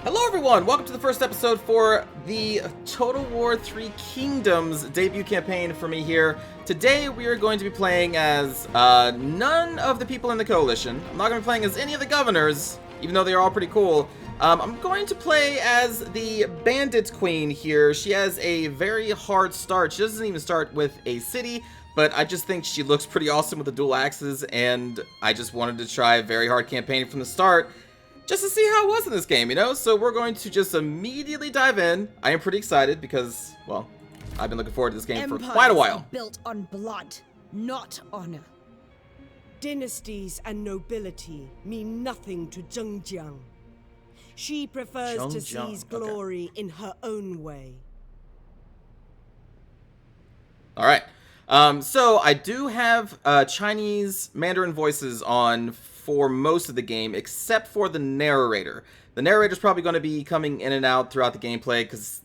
Hello everyone, welcome to the first episode for the Total War 3 Kingdoms debut campaign for me here. Today we are going to be playing as none of the people in the coalition. I'm not going to be playing as any of the governors, even though they're all pretty cool. I'm going to play as the Bandit Queen here. She has a very hard start. She doesn't even start with a city, but I just think she looks pretty awesome with the dual axes, and I just wanted to try a very hard campaign from the start, just to see how it was in this game, you know? So we're going to just immediately dive in. I am pretty excited because, well, I've been looking forward to this game for quite a while. Empires are built on blood, not honor. Dynasties and nobility mean nothing to Zhengjiang. She prefers to seize glory in her own way. All right. So I do have Chinese Mandarin voices on for most of the game, except for the narrator. The narrator's probably going to be coming in and out throughout the gameplay because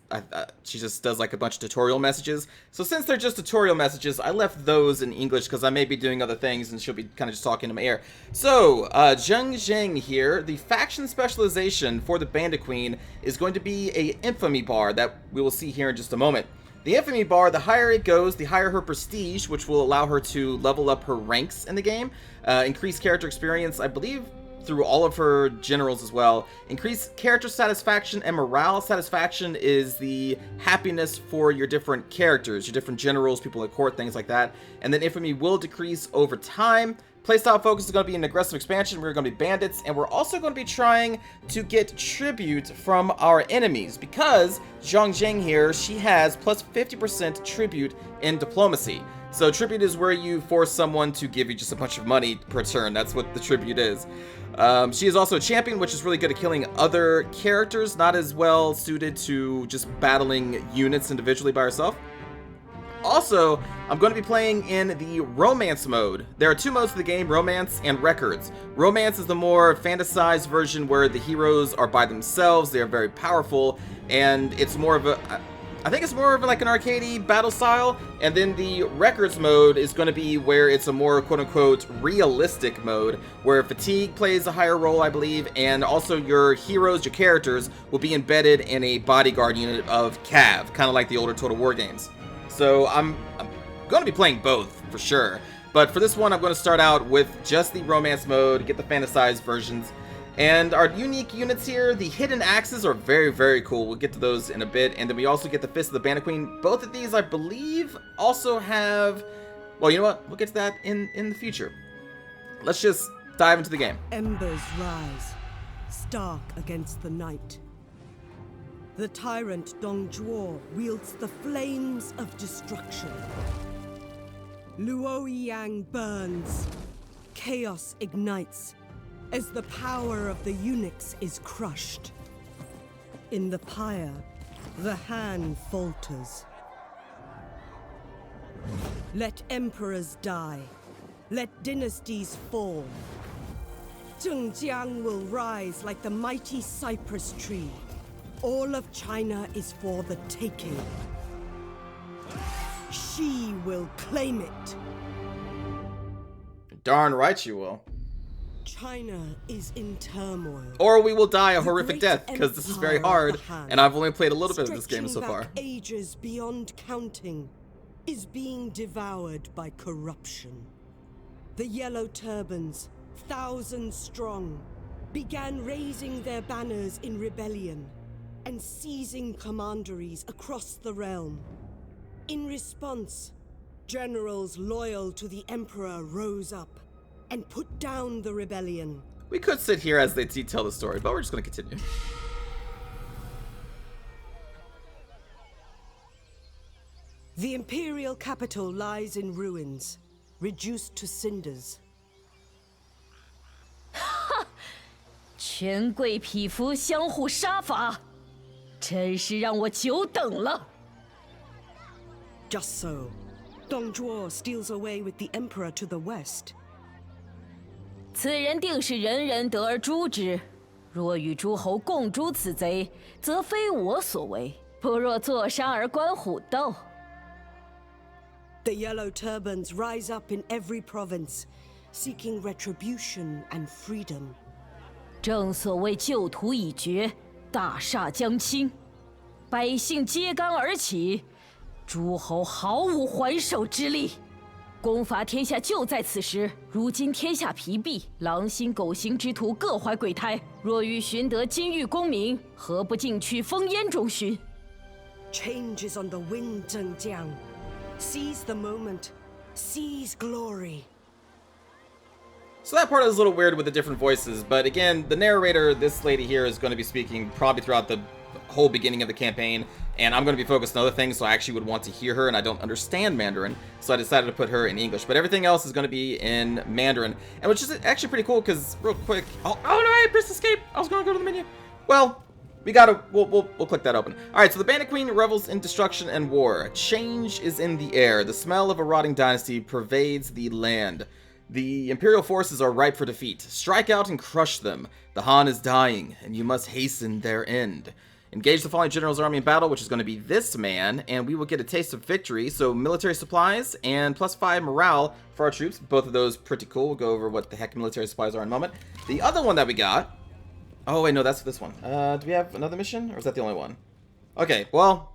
she just does like a bunch of tutorial messages. So since they're just tutorial messages, I left those in English because I may be doing other things and she'll be kind of just talking in my ear. So, Zheng Zheng here, the faction specialization for the Bandit Queen is going to be a Infamy Bar that we will see here in just a moment. The Infamy Bar, the higher it goes, the higher her prestige, which will allow her to level up her ranks in the game, increase character experience, I believe, through all of her generals as well. Increase character satisfaction and morale. Satisfaction is the happiness for your different characters, your different generals, people at court, things like that. And then Infamy will decrease over time. Playstyle focus is going to be an aggressive expansion. We're going to be bandits, and we're also going to be trying to get tribute from our enemies because Zhang Zheng here, she has plus 50% tribute in diplomacy. So tribute is where you force someone to give you just a bunch of money per turn. That's what the tribute is. She is also a champion, which is really good at killing other characters, not as well suited to just battling units individually by herself. Also, I'm going to be playing in the romance mode. There are two modes of the game, romance and records. Romance is the more fantasized version where the heroes are by themselves, they are very powerful, and it's more of a, I think it's more of like an arcadey battle style. And then the records mode is going to be where it's a more quote-unquote realistic mode, where fatigue plays a higher role, I believe, and also your heroes, your characters, will be embedded in a bodyguard unit of Cav, kind of like the older Total War games. So I'm going to be playing both, for sure. But for this one, I'm going to start out with just the romance mode, get the fantasized versions. And our unique units here, the hidden axes are very, very cool. We'll get to those in a bit. And then we also get the Fist of the Bandit Queen. Both of these, I believe, also have... Well, you know what? We'll get to that in the future. Let's just dive into the game. Embers rise, stark against the night. The tyrant Dong Zhuo wields the flames of destruction. Luoyang burns. Chaos ignites as the power of the eunuchs is crushed. In the pyre, the hand falters. Let emperors die. Let dynasties fall. Zhengjiang will rise like the mighty cypress tree. All of China is for the taking. She will claim it. Darn right you will. China is in turmoil. Or we will die a horrific death, because this is very hard, and I've only played a little bit of this game so far. Ages beyond counting is being devoured by corruption. The Yellow Turbans, thousands strong, began raising their banners in rebellion and seizing commanderies across the realm. In response, generals loyal to the Emperor rose up and put down the rebellion. We could sit here as they detail the story, but we're just going to continue. The imperial capital lies in ruins, reduced to cinders. 权贵匹夫相互杀伐，真是让我久等了。 Just so, Dong Zhuo steals away with the Emperor to the west. 此人定是人人得而诛之。若与诸侯共诛此贼，则非我所为；不若坐山而观虎斗。 The Yellow Turbans rise up in every province, seeking retribution and freedom. 正所谓旧途已绝，大厦将倾，百姓揭竿而起，诸侯毫无还手之力。攻伐天下就在此时。如今天下疲弊，狼心狗行之徒各怀鬼胎。若欲寻得金玉功名，何不进去烽烟中寻？ Change is on the wind, Zhengjiang. Seize the moment. Seize glory. So that part is a little weird with the different voices, but again, the narrator, this lady here, is going to be speaking probably throughout the whole beginning of the campaign, and I'm going to be focused on other things, so I actually would want to hear her, and I don't understand Mandarin, so I decided to put her in English, but everything else is going to be in Mandarin, and which is actually pretty cool, because real quick, oh no, I pressed escape, I was going to go to the menu. Well, we gotta, we'll click that open. Alright, so the Bandit Queen revels in destruction and war. Change is in the air. The smell of a rotting dynasty pervades the land. The Imperial forces are ripe for defeat. Strike out and crush them. The Han is dying, and you must hasten their end. Engage the falling general's army in battle, which is going to be this man, and we will get a taste of victory. So military supplies and +5 morale for our troops. Both of those pretty cool. We'll go over what the heck military supplies are in a moment. The other one that we got... Oh, wait, no, that's this one. Do we have another mission, or is that the only one? Okay, well,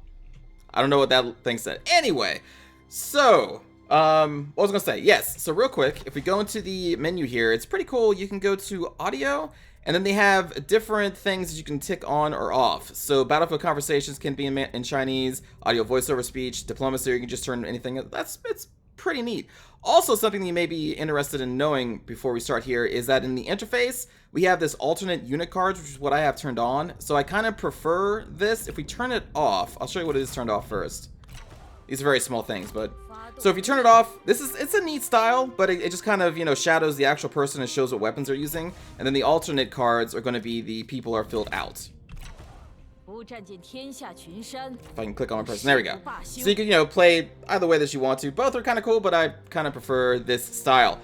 I don't know what that thing said. Anyway, so... what was I gonna say? Yes, so real quick, if we go into the menu here, it's pretty cool. You can go to audio, and then they have different things that you can tick on or off. So battlefield conversations can be in Chinese, audio voiceover speech, diplomacy, you can just turn anything. It's pretty neat. Also, something that you may be interested in knowing before we start here is that in the interface, we have this alternate unit cards, which is what I have turned on. So I kind of prefer this. If we turn it off, I'll show you what it is turned off first. These are very small things, but... So if you turn it off, it's a neat style, but it just kind of, you know, shadows the actual person and shows what weapons they're using. And then the alternate cards are going to be the people are filled out. If I can click on one person, there we go. So you can, you know, play either way that you want to. Both are kind of cool, but I kind of prefer this style.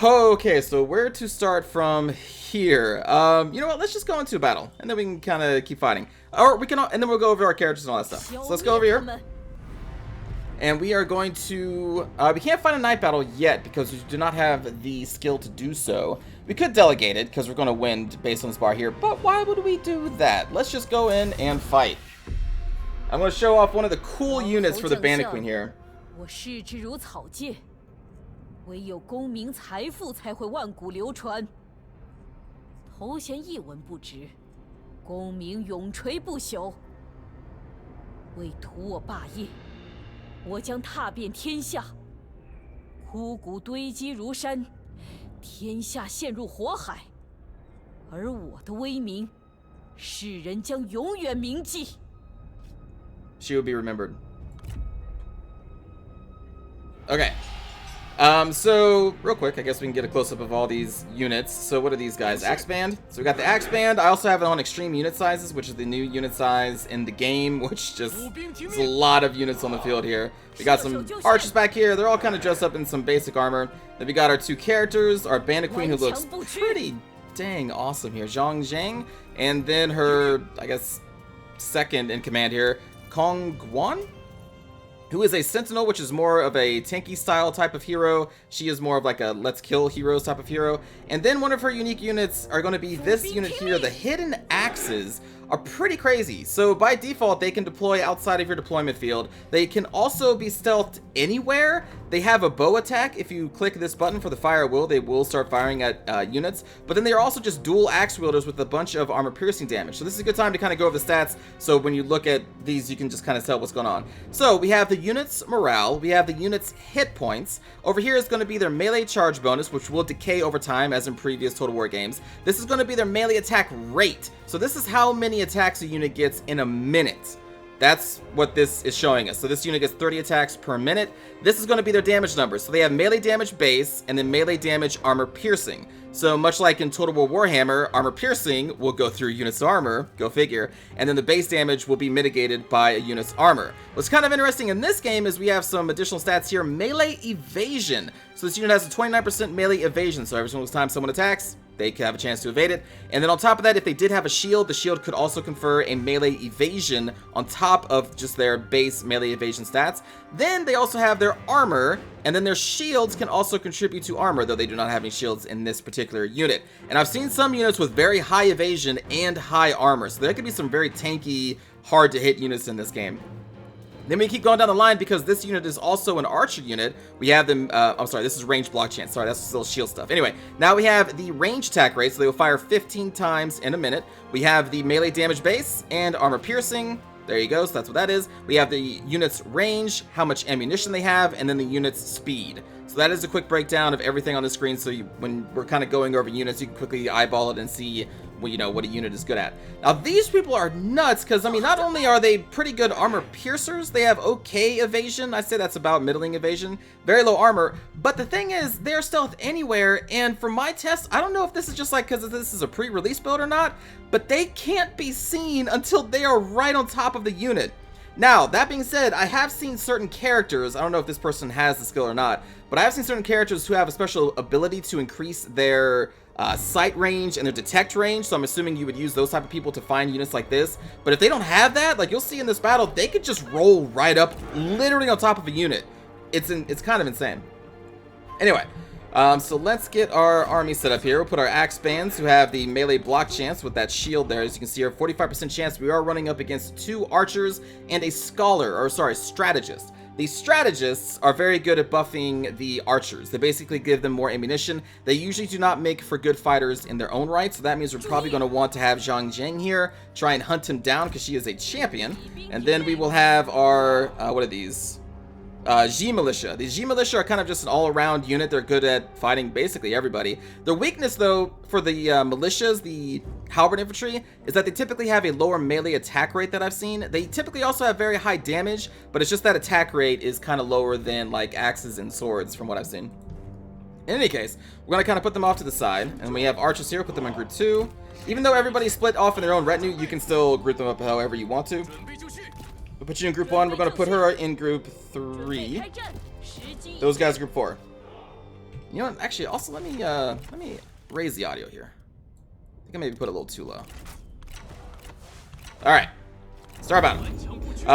Okay, so where to start from here? You know what? Let's just go into a battle, and then we can kind of keep fighting. Or we can, and then we'll go over our characters and all that stuff. So let's go over here. And we are going to... we can't find a night battle yet because we do not have the skill to do so. We could delegate it because we're going to win based on this bar here. But why would we do that? Let's just go in and fight. I'm going to show off one of the cool units for the Bandit Queen here. She will be remembered. Okay. So, real quick, I guess we can get a close-up of all these units. So, what are these guys? Axe Band? So, we got the Axe Band. I also have it on extreme unit sizes, which is the new unit size in the game, which just is a lot of units on the field here. We got some archers back here. They're all kind of dressed up in some basic armor. Then we got our two characters, our Bandit Queen, who looks pretty dang awesome here, Zhang, and then her, I guess, second in command here, Kong Guan, who is a sentinel, which is more of a tanky style type of hero. She is more of like a let's kill heroes type of hero. And then one of her unique units are going to be this unit here. The hidden axes are pretty crazy. So by default, they can deploy outside of your deployment field. They can also be stealthed anywhere. They have a bow attack. If you click this button for the fire at will, they will start firing at units. But then they are also just dual axe wielders with a bunch of armor piercing damage. So this is a good time to kind of go over the stats. So when you look at these, you can just kind of tell what's going on. So we have the unit's morale. We have the unit's hit points. Over here is going to be their melee charge bonus, which will decay over time as in previous Total War games. This is going to be their melee attack rate. So this is how many attacks a unit gets in a minute. That's what this is showing us. So this unit gets 30 attacks per minute. This is going to be their damage numbers. So they have melee damage base and then melee damage armor piercing. So much like in Total War Warhammer, armor piercing will go through unit's armor, go figure, and then the base damage will be mitigated by a unit's armor. What's kind of interesting in this game is we have some additional stats here. Melee evasion. So this unit has a 29% melee evasion. So every single time someone attacks, they could have a chance to evade it. And then on top of that, if they did have a shield, the shield could also confer a melee evasion on top of just their base melee evasion stats. Then they also have their armor, and then their shields can also contribute to armor, though they do not have any shields in this particular unit. And I've seen some units with very high evasion and high armor, so there could be some very tanky, hard to hit units in this game. Then we keep going down the line because this unit is also an archer unit. We have them, I'm sorry, this is range block chance. Sorry, that's still shield stuff. Anyway, now we have the range attack rate, so they will fire 15 times in a minute. We have the melee damage base and armor piercing. There you go, so that's what that is. We have the unit's range, how much ammunition they have, and then the unit's speed. So that is a quick breakdown of everything on the screen, so when we're kind of going over units, you can quickly eyeball it and see, well, you know, what a unit is good at. Now, these people are nuts, because, I mean, not only are they pretty good armor piercers, they have okay evasion. I say that's about middling evasion. Very low armor, but the thing is, they're stealth anywhere, and for my test, I don't know if this is just like because this is a pre-release build or not, but they can't be seen until they are right on top of the unit. Now, that being said, I have seen certain characters, I don't know if this person has the skill or not, but I have seen certain characters who have a special ability to increase their sight range and their detect range, so I'm assuming you would use those type of people to find units like this. But if they don't have that, like you'll see in this battle, they could just roll right up, literally on top of a unit. It's kind of insane. Anyway, so let's get our army set up here. We'll put our axe bands who have the melee block chance with that shield there. As you can see here, 45% chance. We are running up against 2 archers and a scholar, or sorry, strategist. The strategists are very good at buffing the archers. They basically give them more ammunition. They usually do not make for good fighters in their own right, so that means we're probably going to want to have Zhang Jiang here, try and hunt him down because she is a champion. And then we will have our, what are these? G Militia. These G Militia are kind of just an all-around unit. They're good at fighting basically everybody. Their weakness, though, for the militias, the halberd infantry, is that they typically have a lower melee attack rate that I've seen. They typically also have very high damage, but it's just that attack rate is kind of lower than like axes and swords from what I've seen. In any case, we're going to kind of put them off to the side, and we have archers here, put them in group 2. Even though everybody's split off in their own retinue, you can still group them up however you want to. We'll put you in group 1. We're going to put her in group 3. Those guys group 4. You know what? Actually, also let me raise the audio here. I think I maybe put it a little too low. All right, start battle.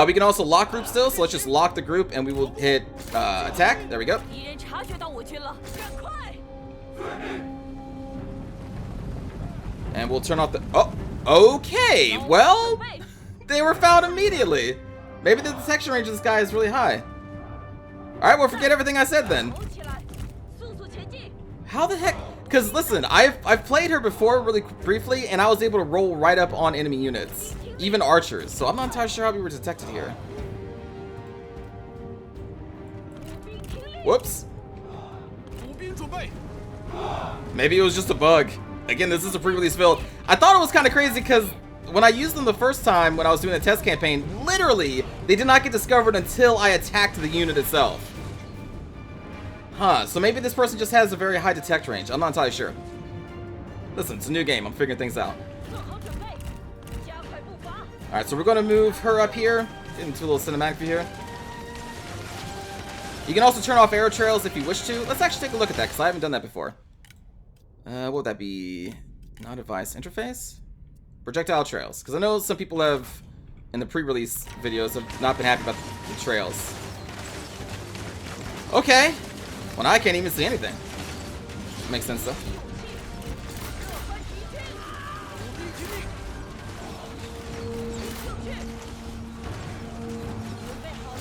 We can also lock group still, so let's just lock the group and we will hit attack. There we go. And we'll turn off the. Oh, okay. Well, they were found immediately. Maybe the detection range of this guy is really high. Alright, well, forget everything I said then. How the heck? Because, listen, I've played her before really briefly, and I was able to roll right up on enemy units. Even archers. So I'm not entirely sure how we were detected here. Whoops. Maybe it was just a bug. Again, this is a pre-release build. I thought it was kind of crazy because when I used them the first time when I was doing the test campaign, literally, they did not get discovered until I attacked the unit itself. Huh, so maybe this person just has a very high detect range. I'm not entirely sure. Listen, it's a new game. I'm figuring things out. Alright, so we're going to move her up here. Get into a little cinematic view here. You can also turn off arrow trails if you wish to. Let's actually take a look at that because I haven't done that before. What would that be? Non-device interface? Projectile trails, because I know some people have, in the pre-release videos, have not been happy about the trails. Okay. Well, now I can't even see anything. Makes sense, though.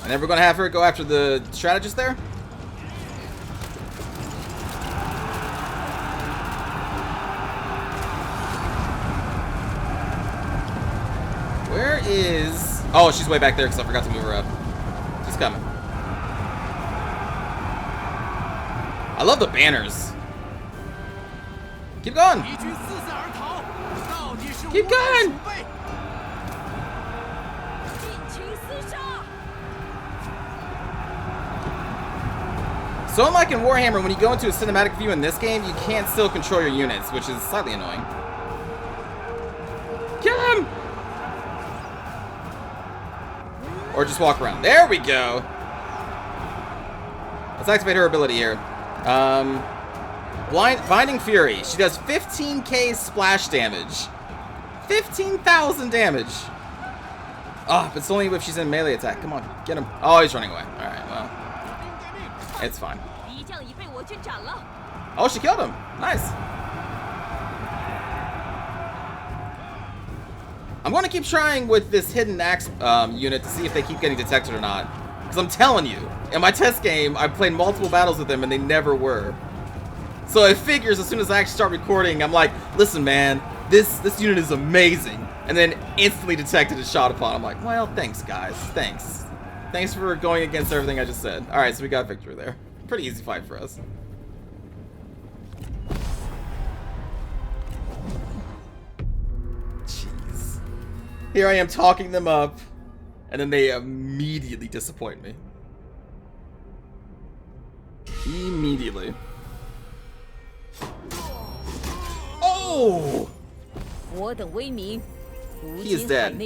And then we're going to have her go after the strategist there. Where is... Oh, she's way back there because I forgot to move her up. She's coming. I love the banners. Keep going. Keep going. So unlike in Warhammer, when you go into a cinematic view in this game, you can't still control your units, which is slightly annoying. Kill him! Or just walk around. There we go. Let's activate her ability here. Binding Fury. She does 15k splash damage. 15,000 damage. Oh, but it's only if she's in melee attack. Come on, get him. Oh, he's running away. Alright, well. It's fine. Oh, she killed him. Nice. I'm going to keep trying with this hidden axe unit to see if they keep getting detected or not. Because I'm telling you, in my test game, I played multiple battles with them and they never were. So it figures as soon as I actually start recording, I'm like, listen, man, this unit is amazing. And then instantly detected and shot upon. I'm like, well, thanks, guys. Thanks. Thanks for going against everything I just said. Alright, so we got victory there. Pretty easy fight for us. Jeez. Here I am talking them up, and then they immediately disappoint me. Immediately. Oh! He is dead.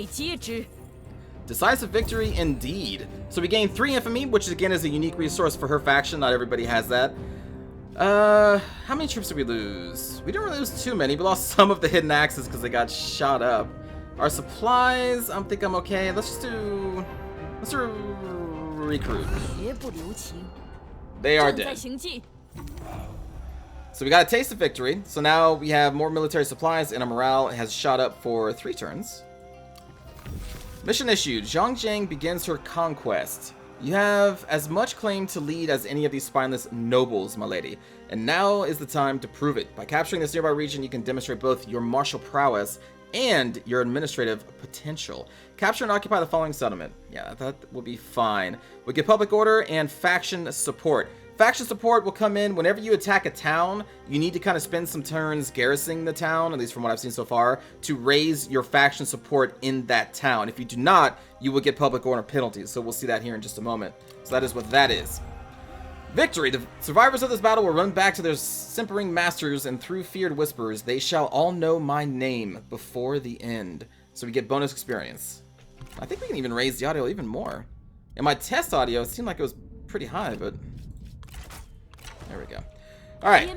Decisive victory indeed. So we gain 3 infamy, which again is a unique resource for her faction. Not everybody has that. How many troops did we lose? We didn't really lose too many. We lost some of the hidden axes because they got shot up. Our supplies, I think I'm okay. Let's do recruit. They are dead. So we got a taste of victory. So now we have more military supplies and our morale has shot up for 3 turns. Mission issued. Zhang Jiang begins her conquest. You have as much claim to lead as any of these spineless nobles, my lady. And now is the time to prove it. By capturing this nearby region, you can demonstrate both your martial prowess and your administrative potential. Capture and occupy the following settlement. Yeah, that will be fine. We get public order and faction support. Faction support will come in whenever you attack a town. You need to kind of spend some turns garrisoning the town, at least from what I've seen so far, to raise your faction support in that town. If you do not, you will get public order penalties. So we'll see that here in just a moment. So that is what that is. Victory. The survivors of this battle will run back to their simpering masters, and through feared whispers, they shall all know my name before the end. So we get bonus experience. I think we can even raise the audio even more. In my test audio, it seemed like it was pretty high, but there we go. Alright.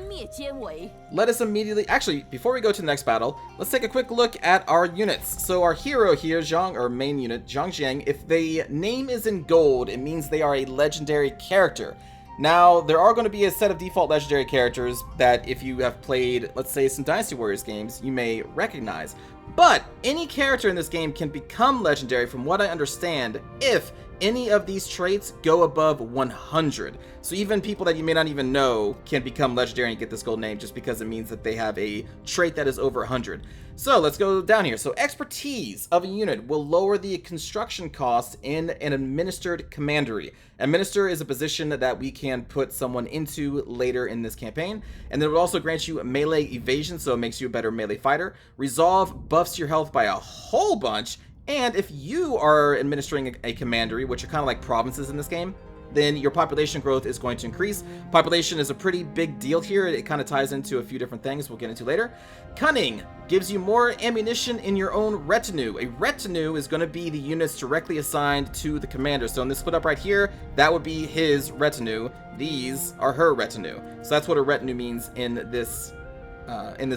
Let us immediately... Actually, before we go to the next battle, let's take a quick look at our units. So our hero here, Zhang, or main unit, Zhang Jiang, if the name is in gold, it means they are a legendary character. Now, there are going to be a set of default legendary characters that if you have played, let's say, some Dynasty Warriors games, you may recognize. But any character in this game can become legendary, from what I understand, if any of these traits go above 100. So even people that you may not even know can become legendary and get this gold name just because it means that they have a trait that is over 100. So let's go down here. So expertise of a unit will lower the construction cost in an administered commandery. Administer is a position that we can put someone into later in this campaign. And then it will also grant you melee evasion, so it makes you a better melee fighter. Resolve buffs your health by a whole bunch. And if you are administering a commandery, which are kind of like provinces in this game, then your population growth is going to increase. Population is a pretty big deal here. It kind of ties into a few different things we'll get into later. Cunning gives you more ammunition in your own retinue. A retinue is going to be the units directly assigned to the commander. So in this split up right here, that would be his retinue. These are her retinue. So that's what a retinue means in this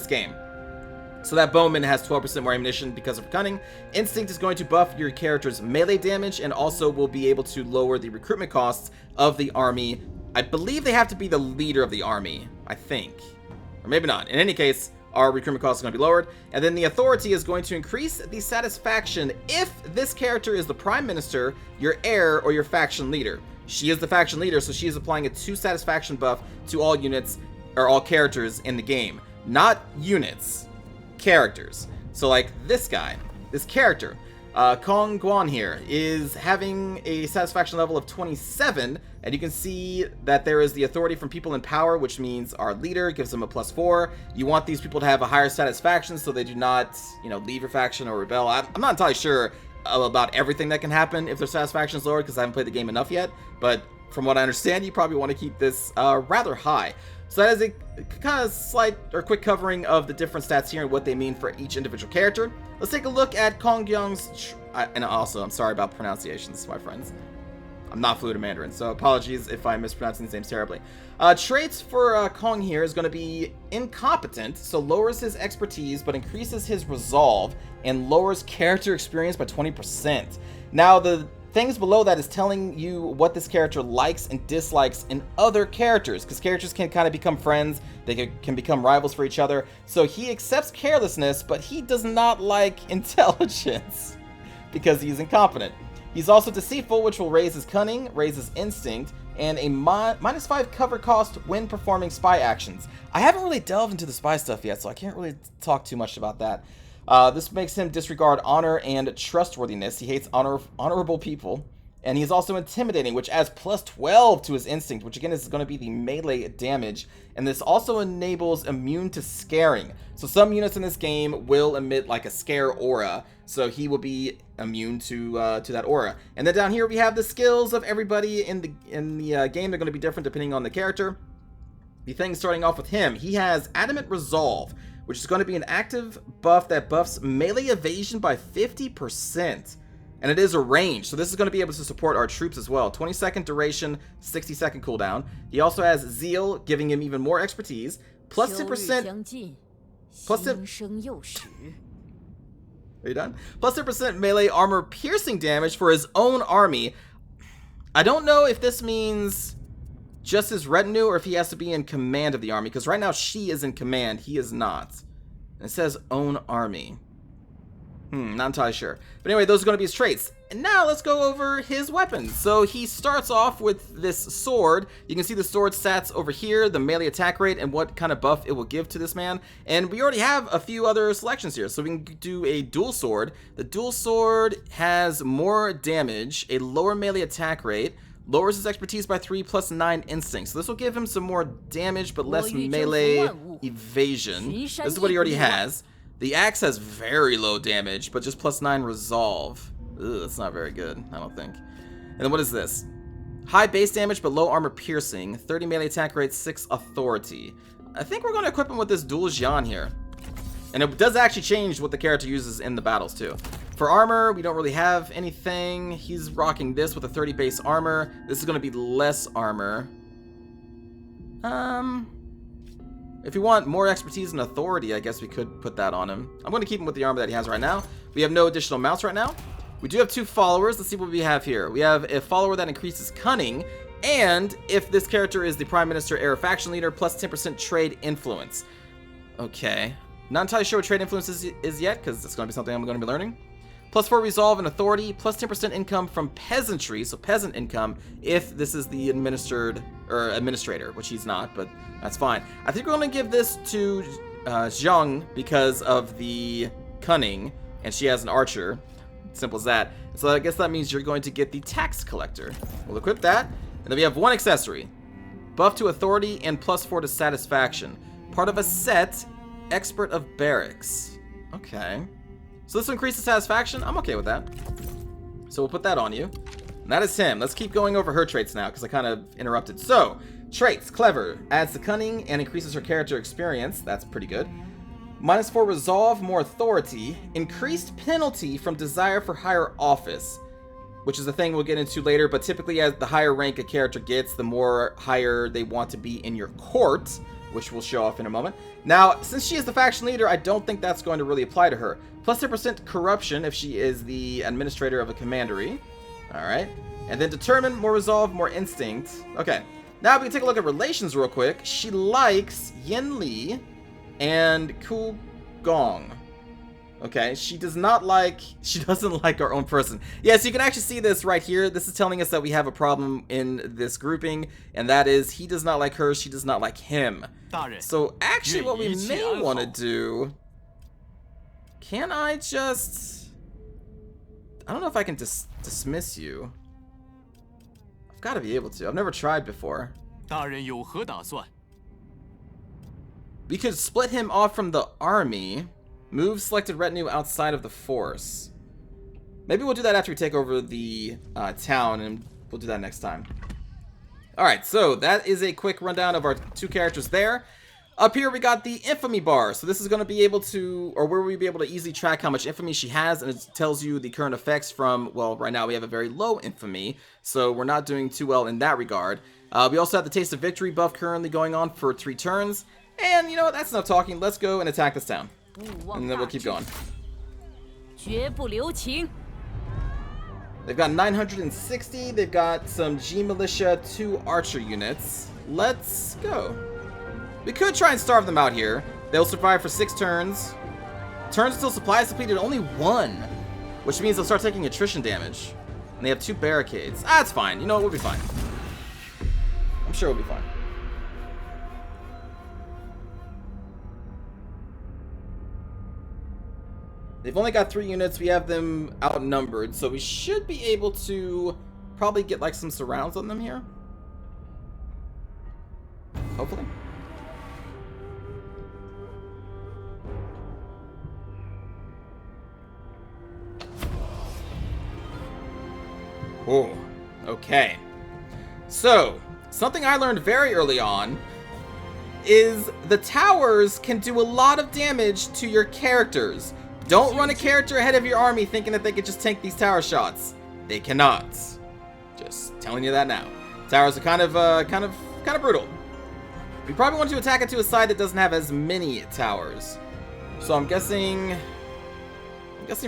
game. So that bowman has 12% more ammunition because of cunning. Instinct is going to buff your character's melee damage and also will be able to lower the recruitment costs of the army. I believe they have to be the leader of the army, I think. Or maybe not. In any case, our recruitment costs are going to be lowered. And then the authority is going to increase the satisfaction if this character is the prime minister, your heir, or your faction leader. She is the faction leader, so she is applying a 2 satisfaction buff to all units, or all characters in the game. Not units. Characters. So like this guy, this character, Kong Guan here, is having a satisfaction level of 27, and you can see that there is the authority from people in power, which means our leader gives them a +4. You want these people to have a higher satisfaction so they do not, leave your faction or rebel. I'm not entirely sure about everything that can happen if their satisfaction is lowered because I haven't played the game enough yet, but from what I understand, you probably want to keep this rather high. So that is a kind of slight or quick covering of the different stats here and what they mean for each individual character. Let's take a look at Kong Gyung's, and also I'm sorry about pronunciations, my friends. I'm not fluent in Mandarin, so apologies if I'm mispronouncing these names terribly. Traits for Kong here is going to be incompetent, so lowers his expertise but increases his resolve and lowers character experience by 20%. Now, the things below that is telling you what this character likes and dislikes in other characters, because characters can kind of become friends, they can become rivals for each other. So he accepts carelessness, but he does not like intelligence because he's incompetent. He's also deceitful, which will raise his cunning, raise his instinct, and a -5 cover cost when performing spy actions. I haven't really delved into the spy stuff yet, so I can't really talk too much about that. This makes him disregard honor and trustworthiness. He hates honorable people. And he's also intimidating, which adds +12 to his instinct, which again is going to be the melee damage. And this also enables immune to scaring. So some units in this game will emit like a scare aura, so he will be immune to that aura. And then down here we have the skills of everybody in the game. They're going to be different depending on the character. The thing starting off with him, he has Adamant Resolve, which is going to be an active buff that buffs melee evasion by 50%. And it is a range, so this is going to be able to support our troops as well. 20-second duration, 60-second cooldown. He also has Zeal, giving him even more expertise. Plus 10%. Plus 10. Are you done? Plus 10% melee armor piercing damage for his own army. I don't know if this means just his retinue or if he has to be in command of the army, because right now she is in command, he is not. And it says own army. Not entirely sure. But anyway, those are going to be his traits. And now let's go over his weapons. So he starts off with this sword. You can see the sword stats over here, the melee attack rate, and what kind of buff it will give to this man. And we already have a few other selections here. So we can do a dual sword. The dual sword has more damage, a lower melee attack rate, lowers his expertise by 3 plus 9 instinct. So this will give him some more damage but less melee evasion. This is what he already has. The axe has very low damage, but just plus 9 resolve. Ugh, that's not very good, I don't think. And then what is this? High base damage, but low armor piercing. 30 melee attack rate, 6 authority. I think we're going to equip him with this dual Jian here. And it does actually change what the character uses in the battles, too. For armor, we don't really have anything. He's rocking this with a 30 base armor. This is going to be less armor. If you want more expertise and authority, I guess we could put that on him. I'm going to keep him with the armor that he has right now. We have no additional mounts right now. We do have 2 followers. Let's see what we have here. We have a follower that increases cunning, and if this character is the Prime Minister, Heir, Faction Leader, plus 10% trade influence. Okay. Not entirely sure what trade influence is yet, because it's going to be something I'm going to be learning. Plus 4 resolve and authority, plus 10% income from peasantry, so peasant income, if this is the administrator, which he's not, but that's fine. I think we're going to give this to Zhang because of the cunning, and she has an archer. Simple as that. So I guess that means you're going to get the tax collector. We'll equip that, and then we have 1 accessory. Buff to authority and plus 4 to satisfaction. Part of a set, expert of barracks. Okay. So this will increase the satisfaction. I'm okay with that. So we'll put that on you. And that is him. Let's keep going over her traits now, because I kind of interrupted. So, traits. Clever. Adds to cunning and increases her character experience. That's pretty good. -4 resolve, more authority. Increased penalty from desire for higher office, which is a thing we'll get into later. But typically, as the higher rank a character gets, the more higher they want to be in your court, which we'll show off in a moment. Now, since she is the faction leader, I don't think that's going to really apply to her. Plus 10% corruption if she is the administrator of a commandery. Alright. And then determine, more resolve, more instinct. Okay. Now we can take a look at relations real quick. She likes Yin Li and Ku Gong. Okay, she doesn't like our own person. Yes, you can actually see this right here. This is telling us that we have a problem in this grouping, and that is he does not like her, she does not like him. So actually what we may want to do, can I just, I don't know if I can dismiss you. I've got to be able to. I've never tried before. We could split him off from the army. Move selected retinue outside of the force. Maybe we'll do that after we take over the town, and we'll do that next time. Alright, so that is a quick rundown of our 2 characters there. Up here we got the Infamy Bar. So this is going to be able to, or where we'll be able to easily track how much infamy she has, and it tells you the current effects from, well, right now we have a very low infamy, so we're not doing too well in that regard. We also have the Taste of Victory buff currently going on for 3 turns, and you know what, that's enough talking. Let's go and attack this town, and then we'll keep going. They've got 960, they've got some G Militia, 2 Archer units. Let's go. We could try and starve them out here. They'll survive for 6 turns. Turns until supplies depleted, only 1. Which means they'll start taking attrition damage. And they have 2 barricades. Ah, it's fine. You know what? We'll be fine. I'm sure we'll be fine. They've only got 3 units. We have them outnumbered. So we should be able to probably get like some surrounds on them here. Hopefully. Oh, okay. So, something I learned very early on is the towers can do a lot of damage to your characters. Don't run a character ahead of your army thinking that they can just tank these tower shots. They cannot. Just telling you that now. Towers are kind of brutal. We probably want to attack it to a side that doesn't have as many towers. So I'm guessing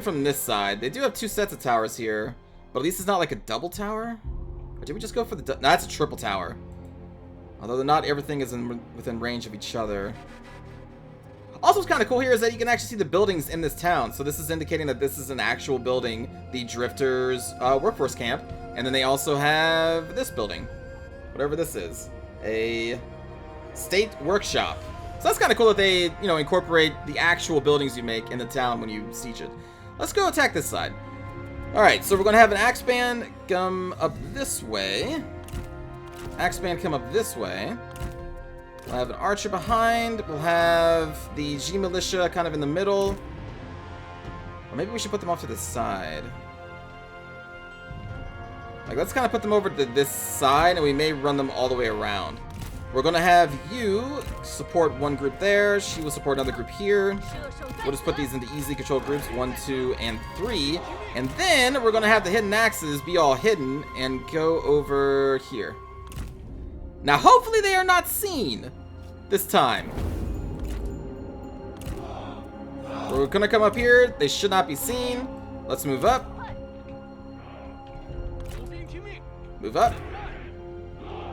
from this side. They do have 2 sets of towers here. But at least it's not like a double tower? Or did we just go for the... No, that's a triple tower. Although not everything is within range of each other. Also, what's kind of cool here is that you can actually see the buildings in this town. So this is indicating that this is an actual building. The Drifters workforce camp. And then they also have this building. Whatever this is. A state workshop. So that's kind of cool that they, you know, incorporate the actual buildings you make in the town when you siege it. Let's go attack this side. Alright, so we're going to have an Axe Band come up this way. Axe Band come up this way. We'll have an Archer behind. We'll have the G Militia kind of in the middle. Or maybe we should put them off to the side. Like, let's kind of put them over to this side, and we may run them all the way around. We're going to have you support one group there. She will support another group here. We'll just put these into easily controlled groups, 1, 2, and 3. And then we're going to have the hidden axes be all hidden and go over here. Now, hopefully they are not seen this time. We're going to come up here. They should not be seen. Let's move up. Move up.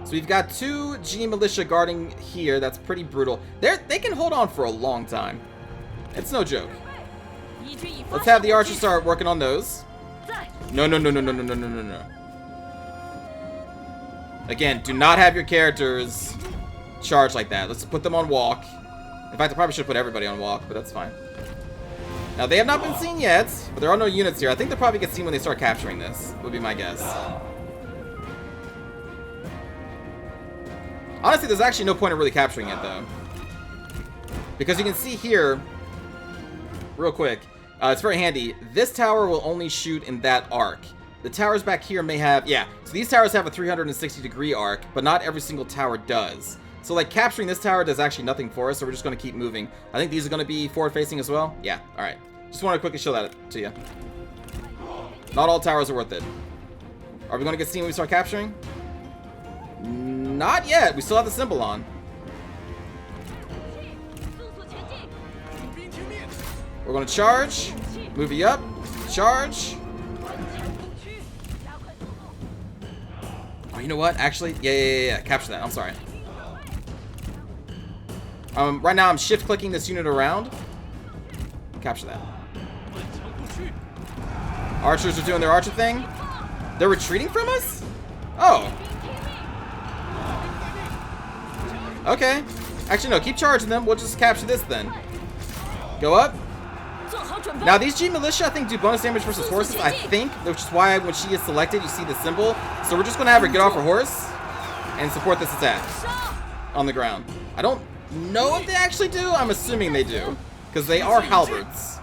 So we've got 2 G Militia guarding here. That's pretty brutal. They can hold on for a long time. It's no joke. Let's have the Archers start working on those. No. Again, do not have your characters charge like that. Let's put them on walk. In fact, I probably should put everybody on walk, but that's fine. Now, they have not been seen yet, but there are no units here. I think they'll probably get seen when they start capturing this, would be my guess. Honestly, there's actually no point in really capturing it, though. Because you can see here, real quick, it's very handy. This tower will only shoot in that arc. The towers back here may have, yeah, so these towers have a 360-degree arc, but not every single tower does. So, like, capturing this tower does actually nothing for us, so we're just going to keep moving. I think these are going to be forward-facing as well. Yeah, alright. Just want to quickly show that to you. Not all towers are worth it. Are we going to get seen when we start capturing? Not yet. We still have the symbol on. We're going to charge. Move you up. Charge. Oh, you know what? Actually, yeah. Capture that. I'm sorry. Right now I'm shift-clicking this unit around. Capture that. Archers are doing their archer thing. They're retreating from us? Oh. Okay. Actually, no. Keep charging them. We'll just capture this then. Go up. Now, these G Militia, I think, do bonus damage versus horses, I think. Which is why when she is selected, you see the symbol. So we're just going to have her get off her horse and support this attack on the ground. I don't know if they actually do. I'm assuming they do. Because they are halberds.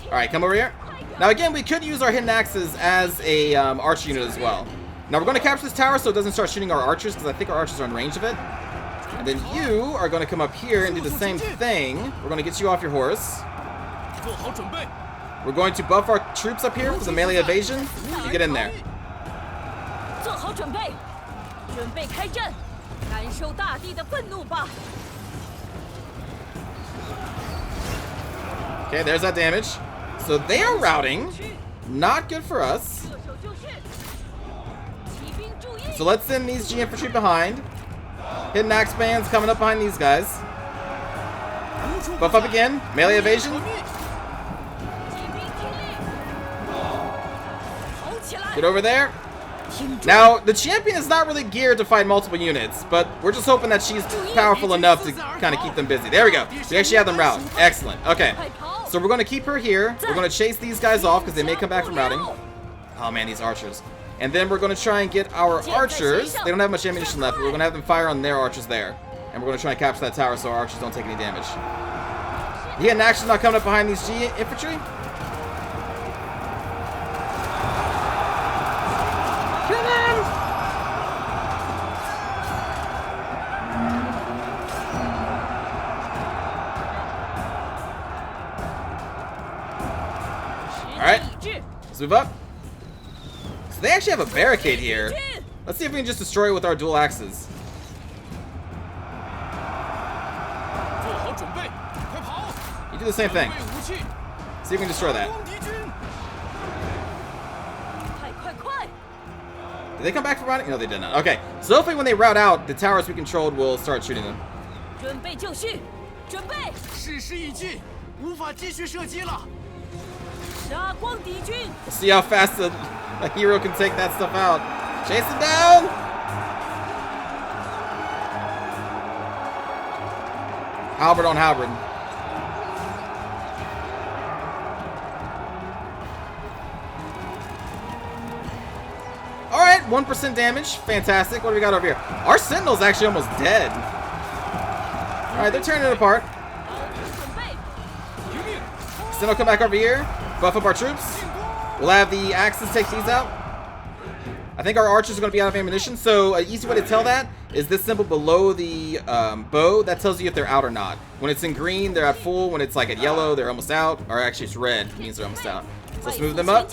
Alright, come over here. Now, again, we could use our hidden axes as a archer unit as well. Now, we're going to capture this tower so it doesn't start shooting our archers, because I think our archers are in range of it. And then you are going to come up here and do the same thing. We're going to get you off your horse. We're going to buff our troops up here for the melee evasion. You get in there. 做好准备，准备开战，感受大地的愤怒吧。 Okay, there's that damage. So they are routing. Not good for us. So let's send these G infantry behind. Hidden axe bands coming up behind these guys. Buff up again. Melee evasion. Get over there. Now, the champion is not really geared to fight multiple units, but we're just hoping that she's powerful enough to kind of keep them busy. There we go. We actually have them rout. Excellent. Okay. So we're going to keep her here. We're going to chase these guys off because they may come back from routing. Oh, man, these archers. And then we're going to try and get our archers. They don't have much ammunition left, but we're going to have them fire on their archers there. And we're going to try and capture that tower so our archers don't take any damage. Yeah, and action's not coming up behind these G infantry. Kill them! Alright, let's move up. So they actually have a barricade here. Let's see if we can just destroy it with our dual axes. You do the same thing. See if we can destroy that. Did they come back from routing? No, they did not. Okay, so hopefully when they rout out, the towers we controlled will start shooting them. Let's see how fast a hero can take that stuff out. Chase him down! Halberd on halberd. Alright, 1% damage. Fantastic. What do we got over here? Our Sentinel's actually almost dead. Alright, they're tearing it apart. Sentinel come back over here. Buff up our troops. We'll have the axes take these out. I think our archers are going to be out of ammunition. So an easy way to tell that is this symbol below the bow. That tells you if they're out or not. When it's in green, they're at full. When it's like at yellow, they're almost out. Or actually it's red. It means they're almost out. So let's move them up.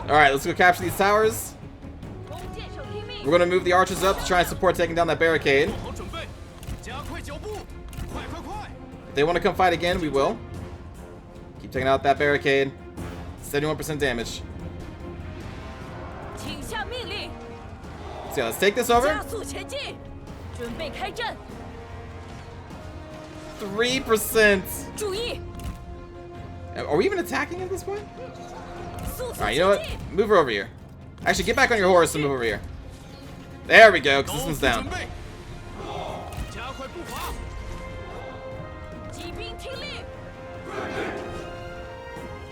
Alright, let's go capture these towers. We're going to move the archers up to try and support taking down that barricade. If they want to come fight again, we will. Keep taking out that barricade. 71% damage. So yeah, let's take this over. 3%. Are we even attacking at this point? Alright, you know what? Move her over here. Actually, get back on your horse and move over here. There we go, because this one's down.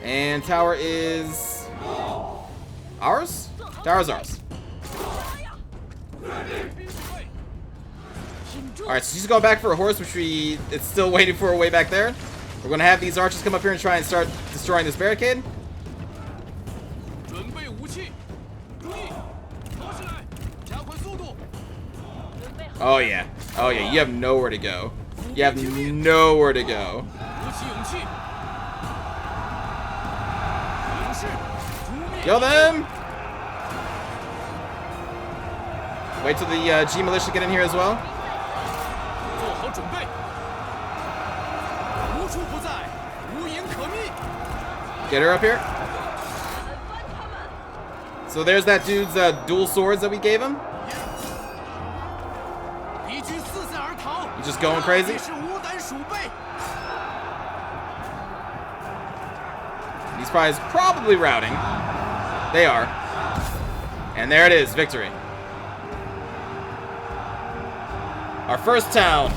And tower is ours? Tower's ours. Alright, so she's going back for a horse, which it's still waiting for her way back there. We're going to have these archers come up here and try and start destroying this barricade. Oh yeah. Oh yeah, you have nowhere to go. You have nowhere to go. Kill them! Wait till the G militia get in here as well. Get her up here. So there's that dude's dual swords that we gave him. He's just going crazy. These guys probably routing. They are. And there it is, victory. Our first town.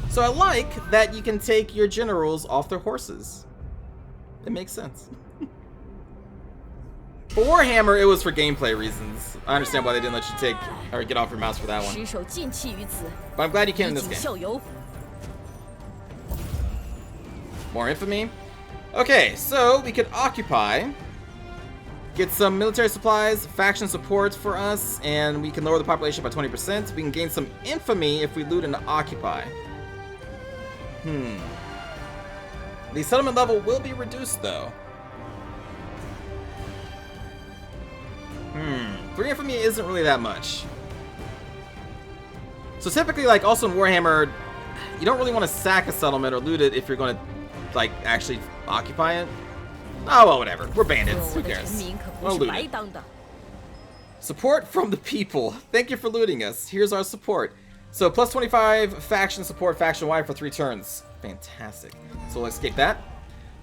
So I like that you can take your generals off their horses. It makes sense. For Warhammer, it was for gameplay reasons. I understand why they didn't let you take or get off your mouse for that one. But I'm glad you can in this game. More infamy. Okay, so we could occupy, get some military supplies, faction support for us, and we can lower the population by 20%. We can gain some infamy if we loot and occupy. The settlement level will be reduced, though. 3 infamy isn't really that much. So typically, like, also in Warhammer, you don't really want to sack a settlement or loot it if you're going to, like, actually occupy it. Oh, well, whatever. We're bandits. Who cares? We'll loot it. Support from the people. Thank you for looting us. Here's our support. So, plus 25 faction support faction-wide for 3 turns. Fantastic. So, we'll escape that.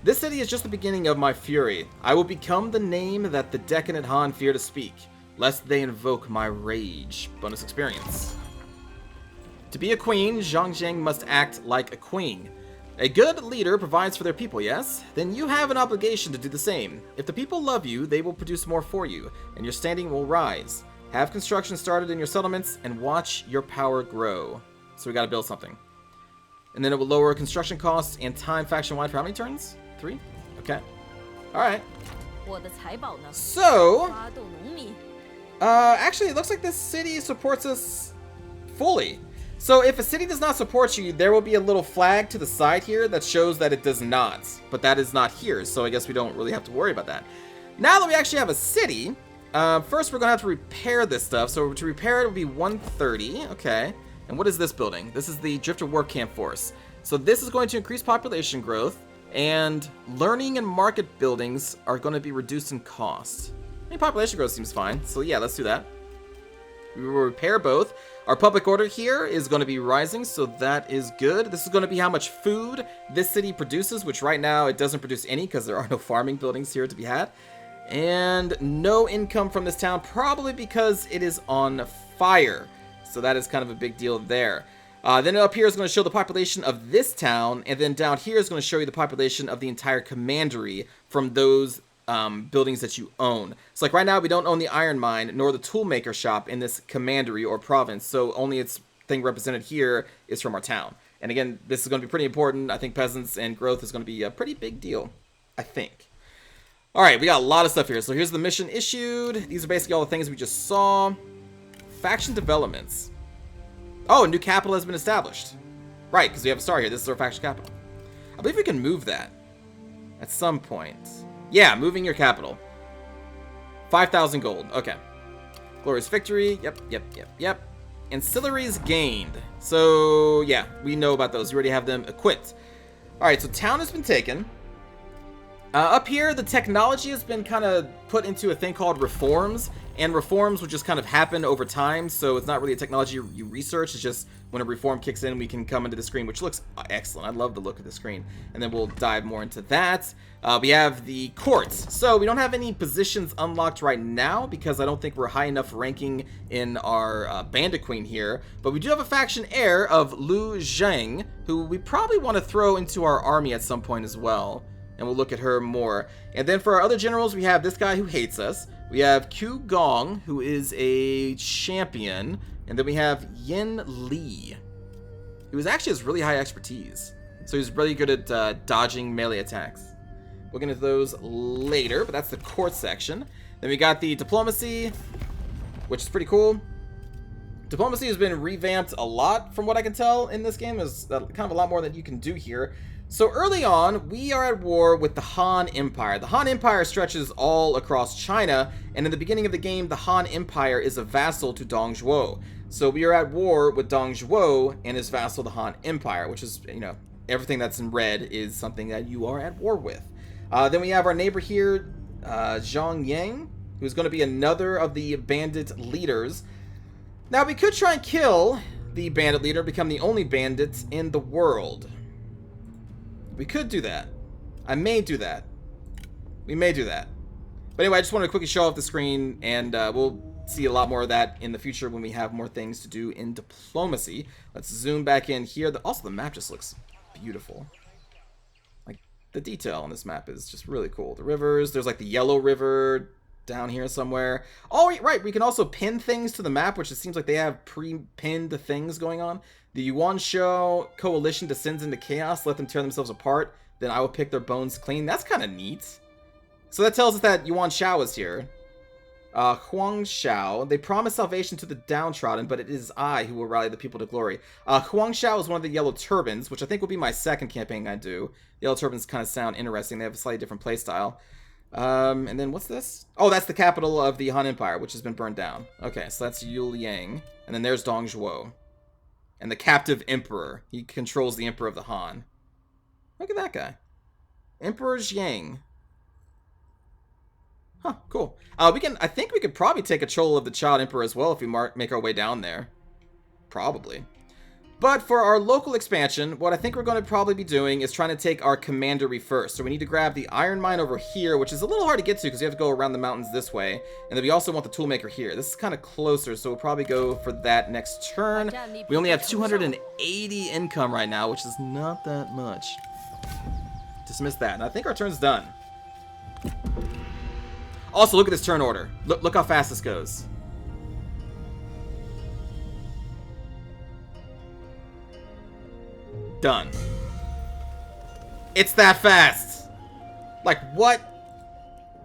This city is just the beginning of my fury. I will become the name that the decadent Han fear to speak, lest they invoke my rage. Bonus experience. To be a queen, Zhang Zheng must act like a queen. A good leader provides for their people, yes? Then you have an obligation to do the same. If the people love you, they will produce more for you, and your standing will rise. Have construction started in your settlements, and watch your power grow. So we gotta build something. And then it will lower construction costs and time faction-wide for how many turns? 3? Okay. Alright. So, actually, it looks like this city supports us fully. So if a city does not support you, there will be a little flag to the side here that shows that it does not. But that is not here, so I guess we don't really have to worry about that. Now that we actually have a city, first we're going to have to repair this stuff. So to repair it will be 130. Okay. And what is this building? This is the Drifter War Camp Force. So this is going to increase population growth, and learning and market buildings are going to be reduced in cost. I mean, population growth seems fine. So yeah, let's do that. We will repair both. Our public order here is going to be rising, so that is good. This is going to be how much food this city produces, which right now it doesn't produce any because there are no farming buildings here to be had. And no income from this town, probably because it is on fire. So that is kind of a big deal there. Then up here is going to show the population of this town, and then down here is going to show you the population of the entire commandery from those buildings that you own. So like right now we don't own the iron mine nor the toolmaker shop in this commandery or province, so only its thing represented here is from our town. And again, this is going to be pretty important. I think peasants and growth is going to be a pretty big deal, I think. Alright, we got a lot of stuff here. So here's the mission issued. These are basically all the things we just saw. Faction developments. Oh, a new capital has been established. Right, because we have a star here. This is our faction capital. I believe we can move that at some point. Yeah, moving your capital. 5,000 gold. Okay. Glorious victory. Yep. Ancillaries gained. So, yeah, we know about those. We already have them equipped. Alright, so town has been taken. Up here, the technology has been kind of put into a thing called reforms. And reforms will just kind of happen over time. So it's not really a technology you research. It's just when a reform kicks in, we can come into the screen, which looks excellent. I love the look of the screen. And then we'll dive more into that. We have the courts. So we don't have any positions unlocked right now because I don't think we're high enough ranking in our Bandit Queen here. But we do have a faction heir of Lu Zheng, who we probably want to throw into our army at some point as well. And we'll look at her more. And then for our other generals, we have this guy who hates us. We have Q Gong, who is a champion. And then we have Yin Li, who actually has really high expertise. So he's really good at dodging melee attacks. We'll get into those later, but that's the court section. Then we got the diplomacy, which is pretty cool. Diplomacy has been revamped a lot from what I can tell in this game. There's kind of a lot more that you can do here. So early on, we are at war with the Han Empire. The Han Empire stretches all across China, and in the beginning of the game, the Han Empire is a vassal to Dong Zhuo. So we are at war with Dong Zhuo and his vassal, the Han Empire, which is, you know, everything that's in red is something that you are at war with. Then we have our neighbor here, Zhang Yang, who's going to be another of the bandit leaders. Now, we could try and kill the bandit leader, become the only bandit in the world. We could do that. I may do that. We may do that. But anyway, I just wanted to quickly show off the screen, and we'll see a lot more of that in the future when we have more things to do in diplomacy. Let's zoom back in here. Also, the map just looks beautiful. Like, the detail on this map is just really cool. The rivers, there's like the Yellow River down here somewhere. Oh, right, we can also pin things to the map, which it seems like they have pre-pinned things going on. The Yuan Shou coalition descends into chaos. Let them tear themselves apart. then I will pick their bones clean. That's kind of neat. So that tells us that Yuan Shao is here. Huang Shao. They promise salvation to the downtrodden, but it is I who will rally the people to glory. Huang Shao is one of the Yellow Turbans, which I think will be my second campaign I do. The Yellow Turbans kind of sound interesting. They have a slightly different playstyle. And then what's this? Oh, that's the capital of the Han Empire, which has been burned down. Okay, so that's Yu Liang. And then there's Dong Zhuo. And the captive emperor. He controls the emperor of the Han. Look at that guy. Emperor Jiang. Huh, cool. I think we could probably take control of the Child Emperor as well if we make our way down there. Probably. But for our local expansion, what I think we're going to probably be doing is trying to take our commandery first. So we need to grab the iron mine over here, which is a little hard to get to because you have to go around the mountains this way. And then we also want the toolmaker here. This is kind of closer, so we'll probably go for that next turn. We only have 280 income right now, which is not that much. Dismiss that. And I think our turn's done. Also, look at this turn order. Look how fast this goes. Done. It's that fast. Like, what?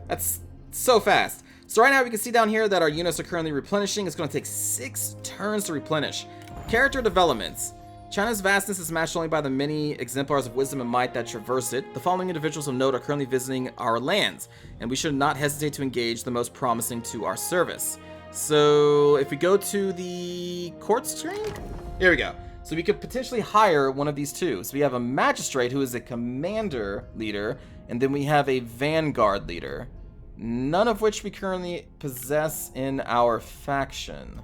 That's so fast. So right now we can see down here that our units are currently replenishing. It's going to take 6 turns to replenish. Character developments. China's vastness is matched only by the many exemplars of wisdom and might that traverse it. The following individuals of note are currently visiting our lands, and we should not hesitate to engage the most promising to our service. So if we go to the court screen, here we go. So we could potentially hire one of these two. So we have a magistrate who is a commander leader, and then we have a vanguard leader. None of which we currently possess in our faction.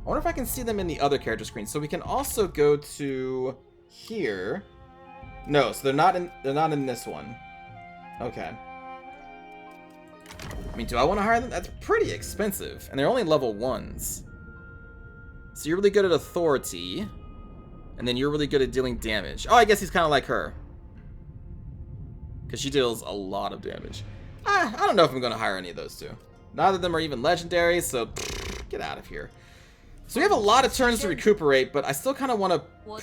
I wonder if I can see them in the other character screen. So we can also go to here. No, so they're not in this one. Okay. I mean, do I want to hire them? That's pretty expensive. And they're only level 1s. So you're really good at authority. And then you're really good at dealing damage. Oh, I guess he's kind of like her. Because she deals a lot of damage. I don't know if I'm going to hire any of those two. Neither of them are even legendary, so get out of here. So we have a lot of turns to recuperate, but I still kind of want to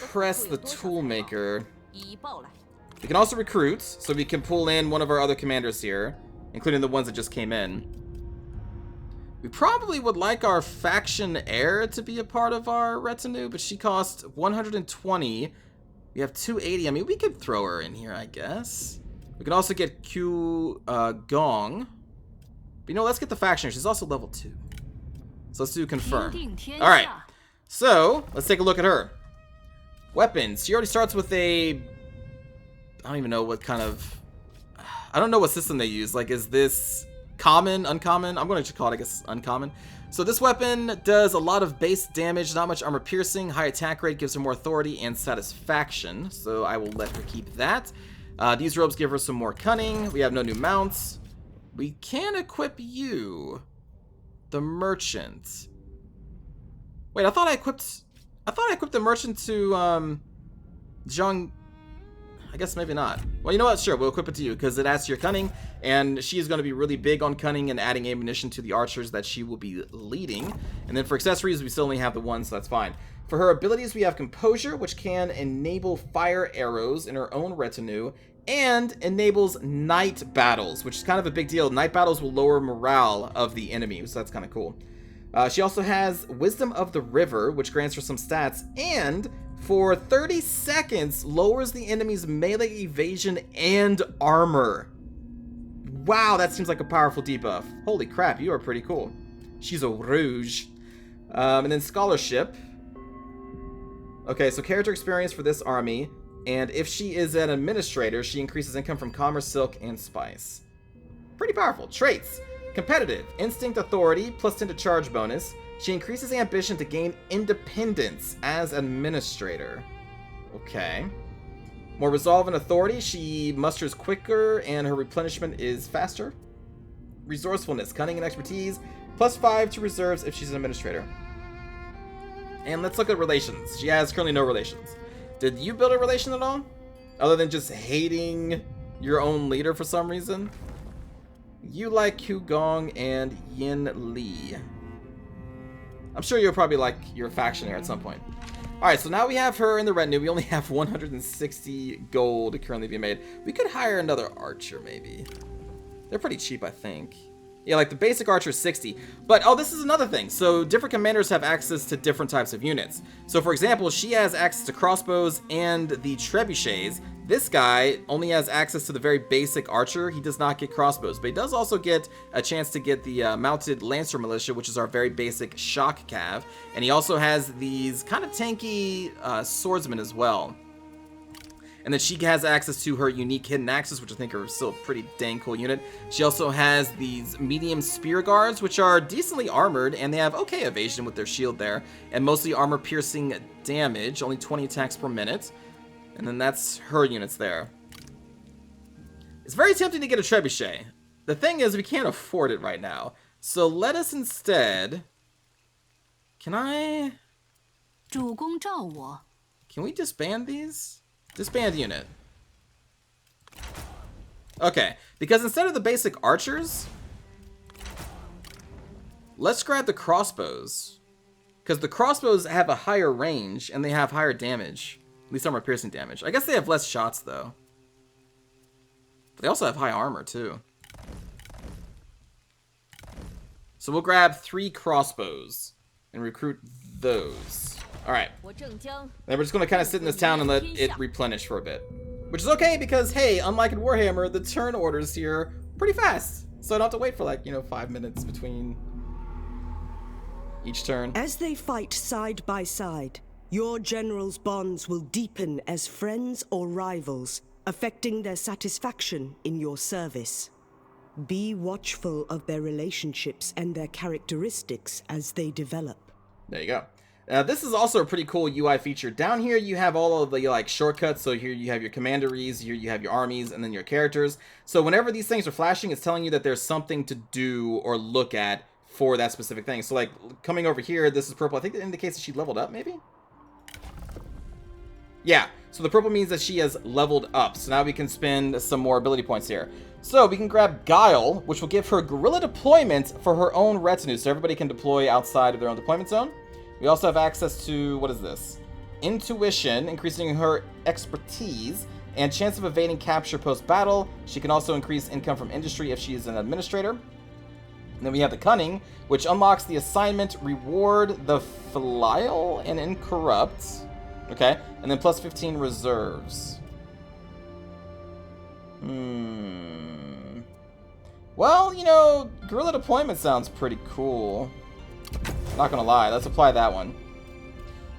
press the toolmaker. We can also recruit, so we can pull in one of our other commanders here, including the ones that just came in. We probably would like our faction heir to be a part of our retinue, but she costs 120. We have 280. I mean, we could throw her in here, I guess. We can also get Q Gong. But you know, let's get the faction. She's also level 2. So let's do confirm. Alright. So, let's take a look at her. Weapons. She already starts with a... I don't even know what kind of... I don't know what system they use. Like, is this common, uncommon? I'm going to just call it, I guess, uncommon. So this weapon does a lot of base damage, not much armor piercing. High attack rate gives her more authority and satisfaction. So I will let her keep that. These robes give her some more cunning. We have no new mounts. We can equip you. The merchant. Wait, I thought I equipped the merchant to Zhang. I guess maybe not. Well, you know what? Sure, we'll equip it to you because it adds to your cunning, and she is going to be really big on cunning and adding ammunition to the archers that she will be leading. And then for accessories, we still only have the one, so that's fine. For her abilities, we have Composure, which can enable fire arrows in her own retinue, and enables night battles, which is kind of a big deal. Night battles will lower morale of the enemy, so that's kind of cool. She also has Wisdom of the River, which grants her some stats, and for 30 seconds lowers the enemy's melee, evasion, and armor. Wow, that seems like a powerful debuff. Holy crap, you are pretty cool. She's a rouge. And then Scholarship. Okay, so character experience for this army. And if she is an administrator, she increases income from commerce, silk, and spice. Pretty powerful. Traits. Competitive. Instinct authority, plus 10 to charge bonus. She increases ambition to gain independence as administrator. Okay. More resolve and authority. She musters quicker and her replenishment is faster. Resourcefulness, cunning, and expertise. Plus 5 to reserves if she's an administrator. And let's look at relations. She has currently no relations. Did you build a relation at all? Other than just hating your own leader for some reason? You like Hu Gong and Yin Li. I'm sure you'll probably like your faction here at some point. Alright, so now we have her in the retinue. We only have 160 gold currently being made. We could hire another archer, maybe. They're pretty cheap, I think. Yeah, like the basic archer is 60. But, oh, this is another thing. So different commanders have access to different types of units. So, for example, she has access to crossbows and the trebuchets. This guy only has access to the very basic archer. He does not get crossbows, but he does also get a chance to get the mounted lancer militia, which is our very basic shock cav. And he also has these kind of tanky swordsmen as well. And then she has access to her unique hidden axes, which I think are still a pretty dang cool unit. She also has these medium spear guards, which are decently armored, and they have okay evasion with their shield there, and mostly armor piercing damage, only 20 attacks per minute. And then that's her units there. It's very tempting to get a trebuchet. The thing is, we can't afford it right now. So let us instead... Can we disband these? Disband unit. Okay, because instead of the basic archers, let's grab the crossbows. Because the crossbows have a higher range, and they have higher damage. At least armor piercing damage. I guess they have less shots, though. But they also have high armor, too. So we'll grab 3 crossbows and recruit those. Alright. Then we're just going to kind of sit in this town and let it replenish for a bit. Which is okay because, hey, unlike in Warhammer, the turn orders here are pretty fast. So I don't have to wait for like, 5 minutes between each turn. As they fight side by side, your generals' bonds will deepen as friends or rivals, affecting their satisfaction in your service. Be watchful of their relationships and their characteristics as they develop. There you go. This is also a pretty cool UI feature. Down here you have all of the shortcuts. So here you have your commanderies, here you have your armies, and then your characters. So whenever these things are flashing, it's telling you that there's something to do or look at for that specific thing. So like coming over here, this is purple. I think it indicates that she leveled up, maybe? Yeah, so the purple means that she has leveled up. So now we can spend some more ability points here. So we can grab Guile, which will give her guerrilla deployment for her own retinue. So everybody can deploy outside of their own deployment zone. We also have access to, what is this? Intuition, increasing her expertise and chance of evading capture post-battle. She can also increase income from industry if she is an administrator. And then we have the Cunning, which unlocks the assignment Reward the Filial and Incorrupt. Okay, and then plus 15 reserves. Well, guerrilla deployment sounds pretty cool. Not gonna lie, let's apply that one.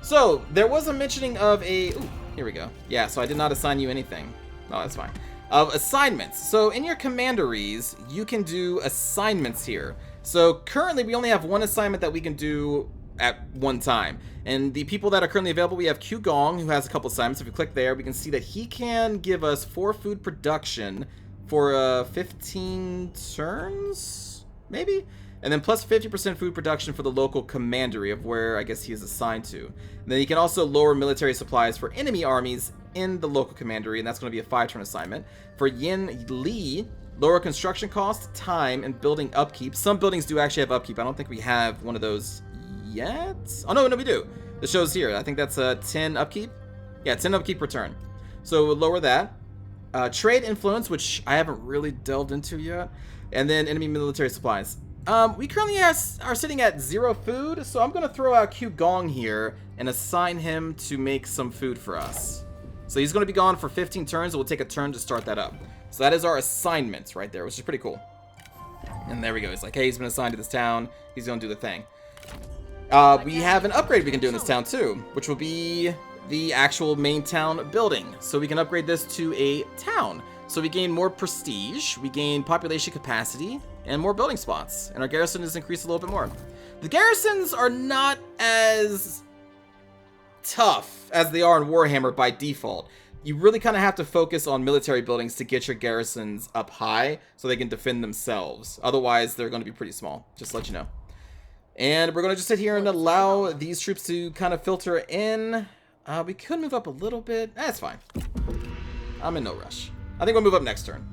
So, there was a mentioning of a... Ooh, here we go. Yeah, so I did not assign you anything. Oh, that's fine. Of assignments. So, in your commanderies, you can do assignments here. So, currently, we only have one assignment that we can do at one time. And the people that are currently available, we have Q Gong, who has a couple assignments. If you click there, we can see that he can give us 4 food production for 15 turns, maybe? And then plus 50% food production for the local commandery of where I guess he is assigned to. And then he can also lower military supplies for enemy armies in the local commandery, and that's going to be a 5-turn assignment. For Yin Li, lower construction cost, time, and building upkeep. Some buildings do actually have upkeep. I don't think we have one of those yet. Oh, no, we do. The show's here. I think that's 10 upkeep. Yeah, 10 upkeep per turn. So we'll lower that. Trade influence, which I haven't really delved into yet. And then enemy military supplies. We currently are sitting at 0 food, so I'm going to throw out Q Gong here and assign him to make some food for us. So he's going to be gone for 15 turns, and we'll take a turn to start that up. So that is our assignment right there, which is pretty cool. And there we go. He's like, hey, he's been assigned to this town. He's going to do the thing. We have an upgrade we can do in this town too, which will be the actual main town building. So we can upgrade this to a town. So we gain more prestige, we gain population capacity, and more building spots. And our garrison is increased a little bit more. The garrisons are not as tough as they are in Warhammer by default. You really kind of have to focus on military buildings to get your garrisons up high so they can defend themselves. Otherwise, they're going to be pretty small, just to let you know. And we're going to just sit here and allow these troops to kind of filter in. We could move up a little bit. That's fine. I'm in no rush. I think we'll move up next turn.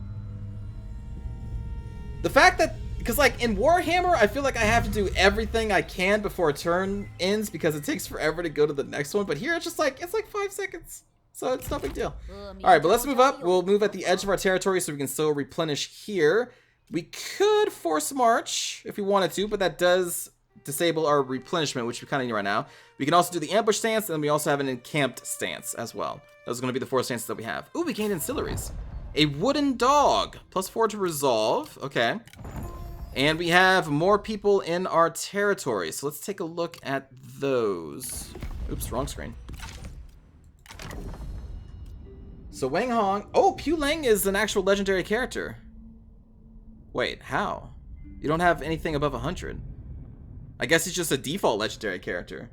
The fact that Because, like, in Warhammer, I feel like I have to do everything I can before a turn ends because it takes forever to go to the next one. But here, it's just like, it's like 5 seconds. So it's no big deal. Alright, but let's move up. We'll move at the edge of our territory so we can still replenish here. We could force march if we wanted to, but that does disable our replenishment, which we kind of need right now. We can also do the ambush stance, and we also have an encamped stance as well. Those are going to be the 4 stances that we have. Ooh, we gained ancillaries. A wooden dog. +4 to resolve. Okay. And we have more people in our territory. So let's take a look at those. Oops, wrong screen. So Wang Hong. Oh, Pu Leng is an actual legendary character. Wait, how? You don't have anything above 100. I guess he's just a default legendary character.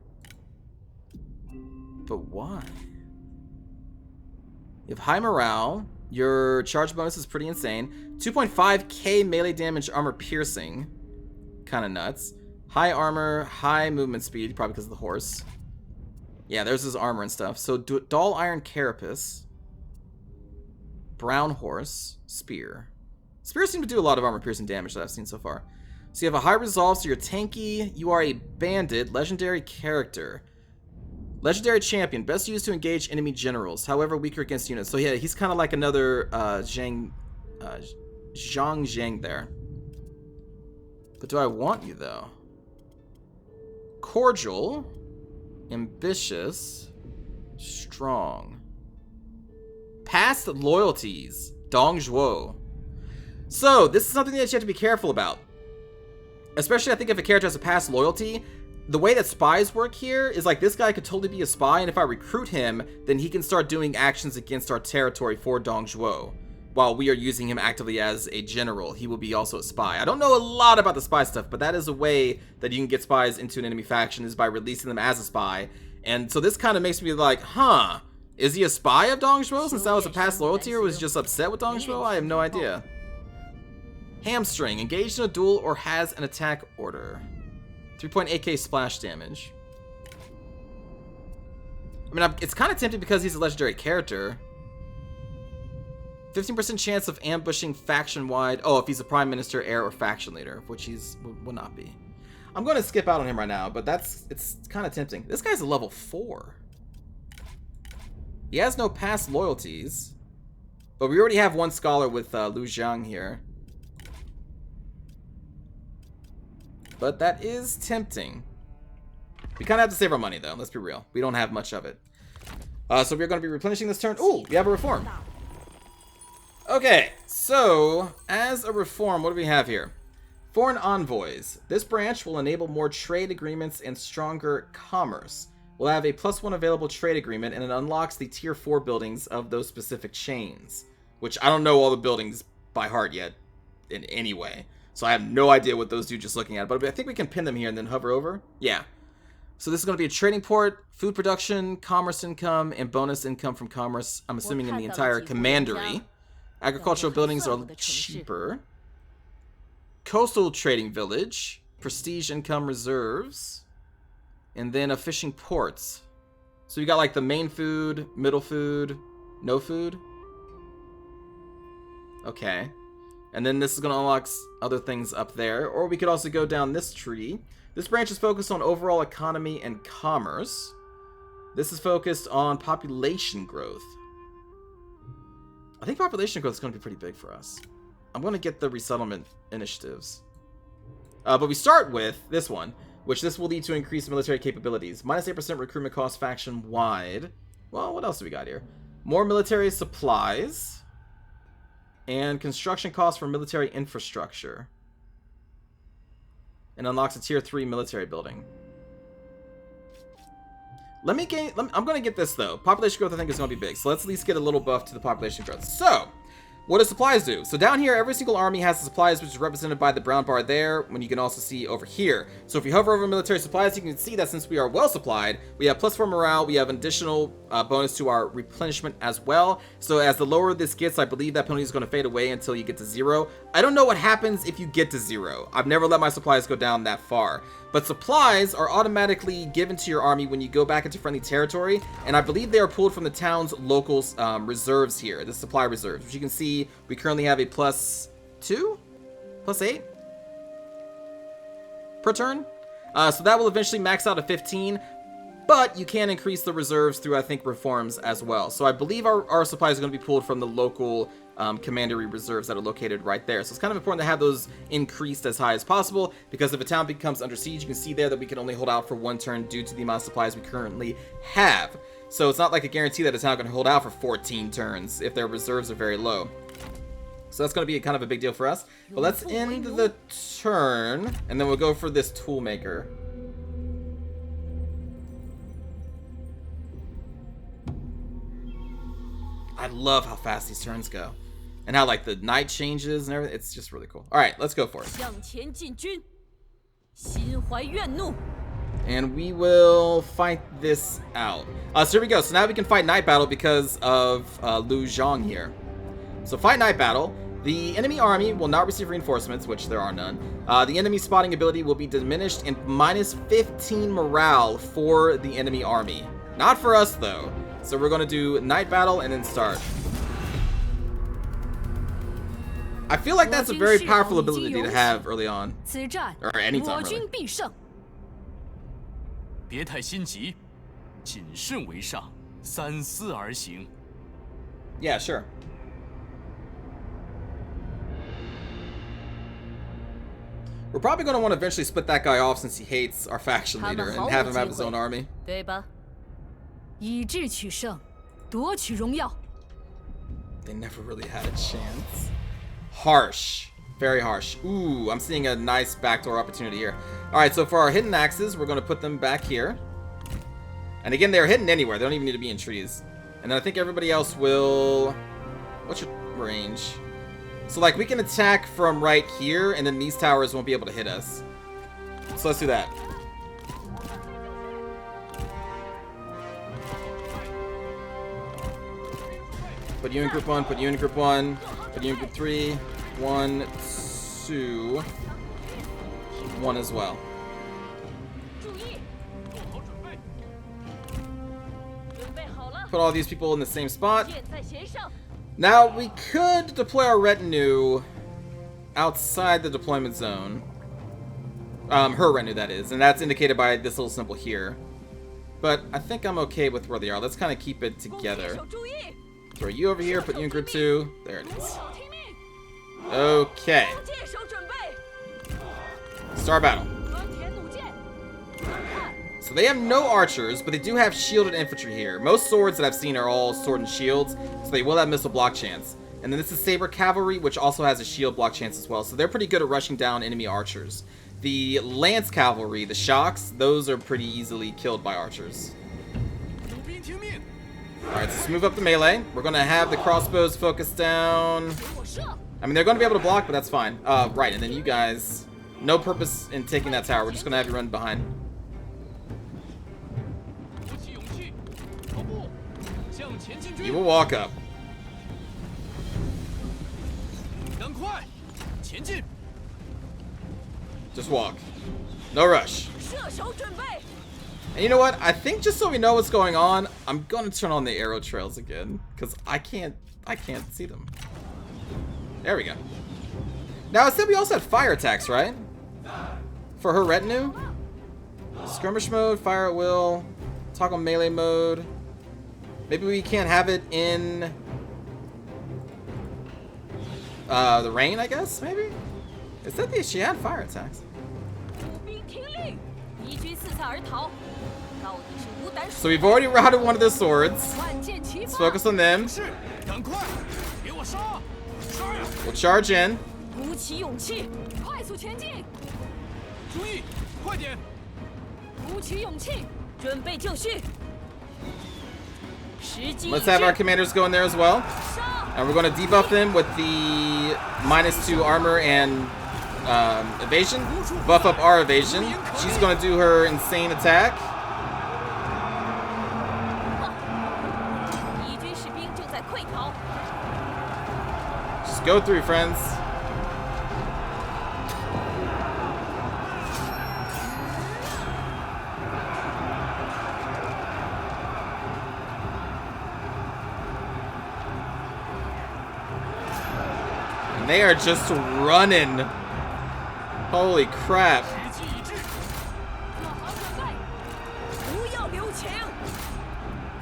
But why? You have high morale. Your charge bonus is pretty insane. 2.5k melee damage, armor piercing. Kind of nuts. High armor, high movement speed, probably because of the horse. Yeah, there's his armor and stuff. So dull iron carapace. Brown horse. Spear. Spears seem to do a lot of armor piercing damage that I've seen so far. So you have a high resolve, so you're tanky. You are a bandit, legendary character. Legendary champion, best used to engage enemy generals, however weaker against units. So yeah, he's kind of like another Zhang Zhang there. But do I want you though? Cordial, ambitious, strong. Past loyalties, Dong Zhuo. So this is something that you have to be careful about. Especially I think if a character has a past loyalty, the way that spies work here is like this guy could totally be a spy, and if I recruit him, then he can start doing actions against our territory for Dong Zhuo. While we are using him actively as a general, he will be also a spy. I don't know a lot about the spy stuff, but that is a way that you can get spies into an enemy faction is by releasing them as a spy. And so this kind of makes me like, huh, is he a spy of Dong Zhuo since that was a past loyalty, or was he just upset with Dong Zhuo? I have no idea. Hamstring, engaged in a duel or has an attack order. 3.8k splash damage. I mean, it's kind of tempting because he's a legendary character. 15% chance of ambushing faction-wide. Oh, if he's a prime minister, heir, or faction leader, which he's will not be. I'm going to skip out on him right now, but it's kind of tempting. This guy's a level 4. He has no past loyalties, but we already have one scholar with Lu Jiang here. But that is tempting. We kind of have to save our money, though. Let's be real. We don't have much of it. So we're going to be replenishing this turn. Ooh, we have a reform. Okay, so as a reform, what do we have here? Foreign envoys. This branch will enable more trade agreements and stronger commerce. We'll have a +1 available trade agreement, and it unlocks the tier 4 buildings of those specific chains. Which I don't know all the buildings by heart yet in any way. So I have no idea what those do just looking at it. But I think we can pin them here and then hover over. Yeah. So this is going to be a trading port, food production, commerce income, and bonus income from commerce. I'm assuming in the entire commandery. Agricultural buildings are cheaper. Coastal trading village. Prestige income reserves. And then a fishing ports. So you got like the main food, middle food, no food. Okay. And then this is going to unlock other things up there. Or we could also go down this tree. This branch is focused on overall economy and commerce. This is focused on population growth. I think population growth is going to be pretty big for us. I'm going to get the resettlement initiatives. But we start with this one, which this will lead to increased military capabilities. -8% recruitment cost faction-wide. Well, what else do we got here? More military supplies. And construction costs for military infrastructure. And unlocks a tier 3 military building. I'm going to get this though. Population growth I think is going to be big. So let's at least get a little buff to the population growth. So, what do supplies do? So down here, every single army has the supplies, which is represented by the brown bar there, when you can also see over here. So if you hover over military supplies, you can see that since we are well supplied, we have +4 morale, we have an additional bonus to our replenishment as well. So as the lower this gets, I believe that penalty is going to fade away until you get to 0. I don't know what happens if you get to 0. I've never let my supplies go down that far. But supplies are automatically given to your army when you go back into friendly territory, and I believe they are pulled from the town's local reserves here, the supply reserves, which you can see we currently have a +2? +8? per turn. So that will eventually max out to 15, but you can increase the reserves through, I think, reforms as well. So I believe our supplies are going to be pulled from the local commandery reserves that are located right there. So it's kind of important to have those increased as high as possible, because if a town becomes under siege, you can see there that we can only hold out for 1 turn due to the amount of supplies we currently have. So it's not like a guarantee that a town can hold out for 14 turns if their reserves are very low. So that's going to be kind of a big deal for us. But let's end the turn, and then we'll go for this tool maker. I love how fast these turns go. And how, like, the night changes and everything. It's just really cool. Alright, let's go for it. And we will fight this out. So here we go. So now we can fight Night Battle because of Lu Zhang here. So fight Night Battle. The enemy army will not receive reinforcements, which there are none. The enemy spotting ability will be diminished and minus 15 morale for the enemy army. Not for us, though. So we're going to do Night Battle and then start. I feel like that's a very powerful ability to have early on. Or anytime, really. 别太心急，谨慎为上，三思而行。 Yeah, sure. We're probably going to want to eventually split that guy off since he hates our faction leader and have him have his own army. 对吧？ 以智取胜，夺取荣耀。 They never really had a chance. Harsh. Very harsh. Ooh, I'm seeing a nice backdoor opportunity here. Alright, so for our hidden axes, we're going to put them back here. And again, they're hidden anywhere. They don't even need to be in trees. And then I think everybody else will... What's your range? So, like, we can attack from right here, and then these towers won't be able to hit us. So let's do that. Put you in group 1, put you in group 1, put you in group 3. 1, 2, 1 as well. Put all these people in the same spot. Now, we could deploy our retinue outside the deployment zone. Her retinue, that is. And that's indicated by this little symbol here. But I think I'm okay with where they are. Let's kind of keep it together. Throw you over here, put you in group 2. There it is. Okay. Start battle. So they have no archers, but they do have shielded infantry here. Most swords that I've seen are all sword and shields, so they will have missile block chance. And then this is saber cavalry, which also has a shield block chance as well. So they're pretty good at rushing down enemy archers. The lance cavalry, the shocks, those are pretty easily killed by archers. Alright, so let's move up the melee. We're going to have the crossbows focus down. I mean, they're going to be able to block, but that's fine. Right, and then you guys, no purpose in taking that tower. We're just going to have you run behind. You will walk up. Just walk. No rush. And you know what? I think just so we know what's going on, I'm going to turn on the arrow trails again, because I can't see them. There we go. Now, I said we also had fire attacks, right? For her retinue? Skirmish mode, fire at will, toggle melee mode. Maybe we can't have it in the rain, I guess, maybe? It said that she had fire attacks. So we've already routed one of the swords. Let's focus on them. We'll charge in. Let's have our commanders go in there as well. And we're going to debuff them with the -2 armor and evasion. Buff up our evasion. She's going to do her insane attack. Just go through, friends. And they are just running. Holy crap.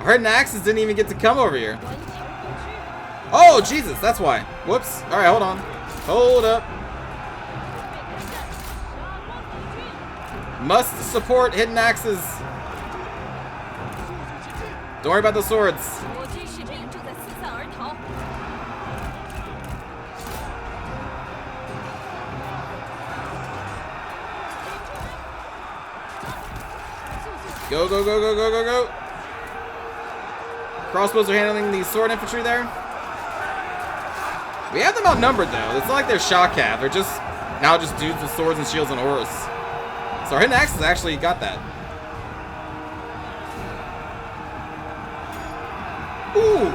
Our hidden axes didn't even get to come over here. Oh, Jesus, that's why. Whoops. All right, hold on. Hold up. Must support hidden axes. Don't worry about the swords. Go, go, go, go, go, go, go. Crossbows are handling the sword infantry there. We have them outnumbered, though. It's not like they're shock cav. They're just now just dudes with swords and shields and auras. So our hidden axes actually got that. Ooh.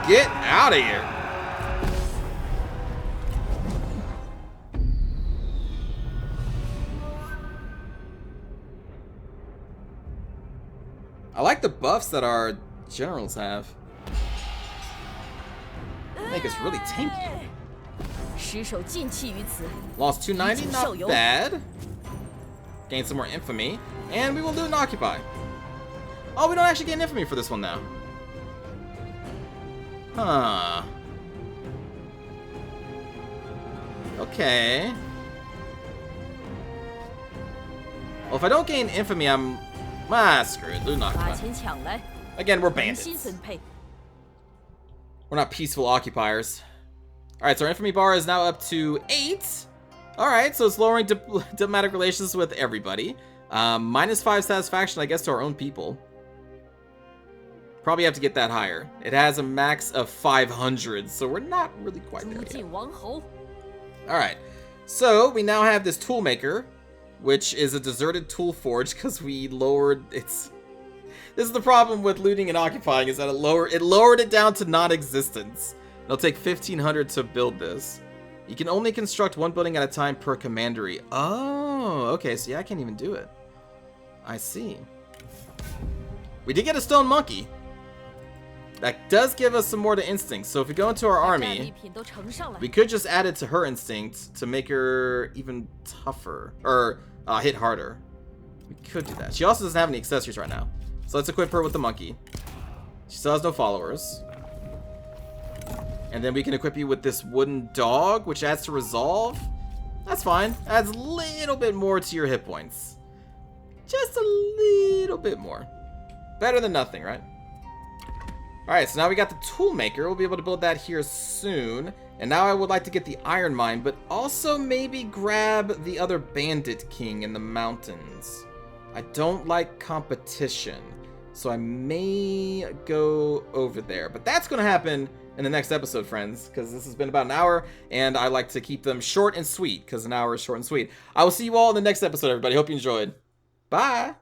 Get out of here. I like the buffs that our generals have. Make us really tanky. Lost 290, not bad. Gain some more infamy. And we will do an occupy. Oh, we don't actually get an infamy for this one now. Huh. Okay. Well, if I don't gain infamy, I'm... Ah, screw it. Loot and occupy. Again, we're bandits. We're not peaceful occupiers. Alright, so our Infamy Bar is now up to 8. Alright, so it's lowering diplomatic relations with everybody. -5 satisfaction, I guess, to our own people. Probably have to get that higher. It has a max of 500, so we're not really quite there yet. Alright, so we now have this toolmaker, which is a deserted tool forge because we lowered its... This is the problem with looting and occupying, is that it lowered it down to non-existence. It'll take 1,500 to build this. You can only construct one building at a time per commandery. Oh, okay, so yeah, I can't even do it. I see. We did get a stone monkey. That does give us some more to instinct. So if we go into our army, we could just add it to her instinct to make her even tougher. Or hit harder. We could do that. She also doesn't have any accessories right now. So let's equip her with the monkey. She still has no followers. And then we can equip you with this wooden dog, which adds to resolve. That's fine. Adds a little bit more to your hit points. Just a little bit more. Better than nothing, right? Alright, so now we got the toolmaker. We'll be able to build that here soon. And now I would like to get the iron mine, but also maybe grab the other bandit king in the mountains. I don't like competition, so I may go over there. But that's going to happen in the next episode, friends, because this has been about an hour, and I like to keep them short and sweet, because an hour is short and sweet. I will see you all in the next episode, everybody. Hope you enjoyed. Bye!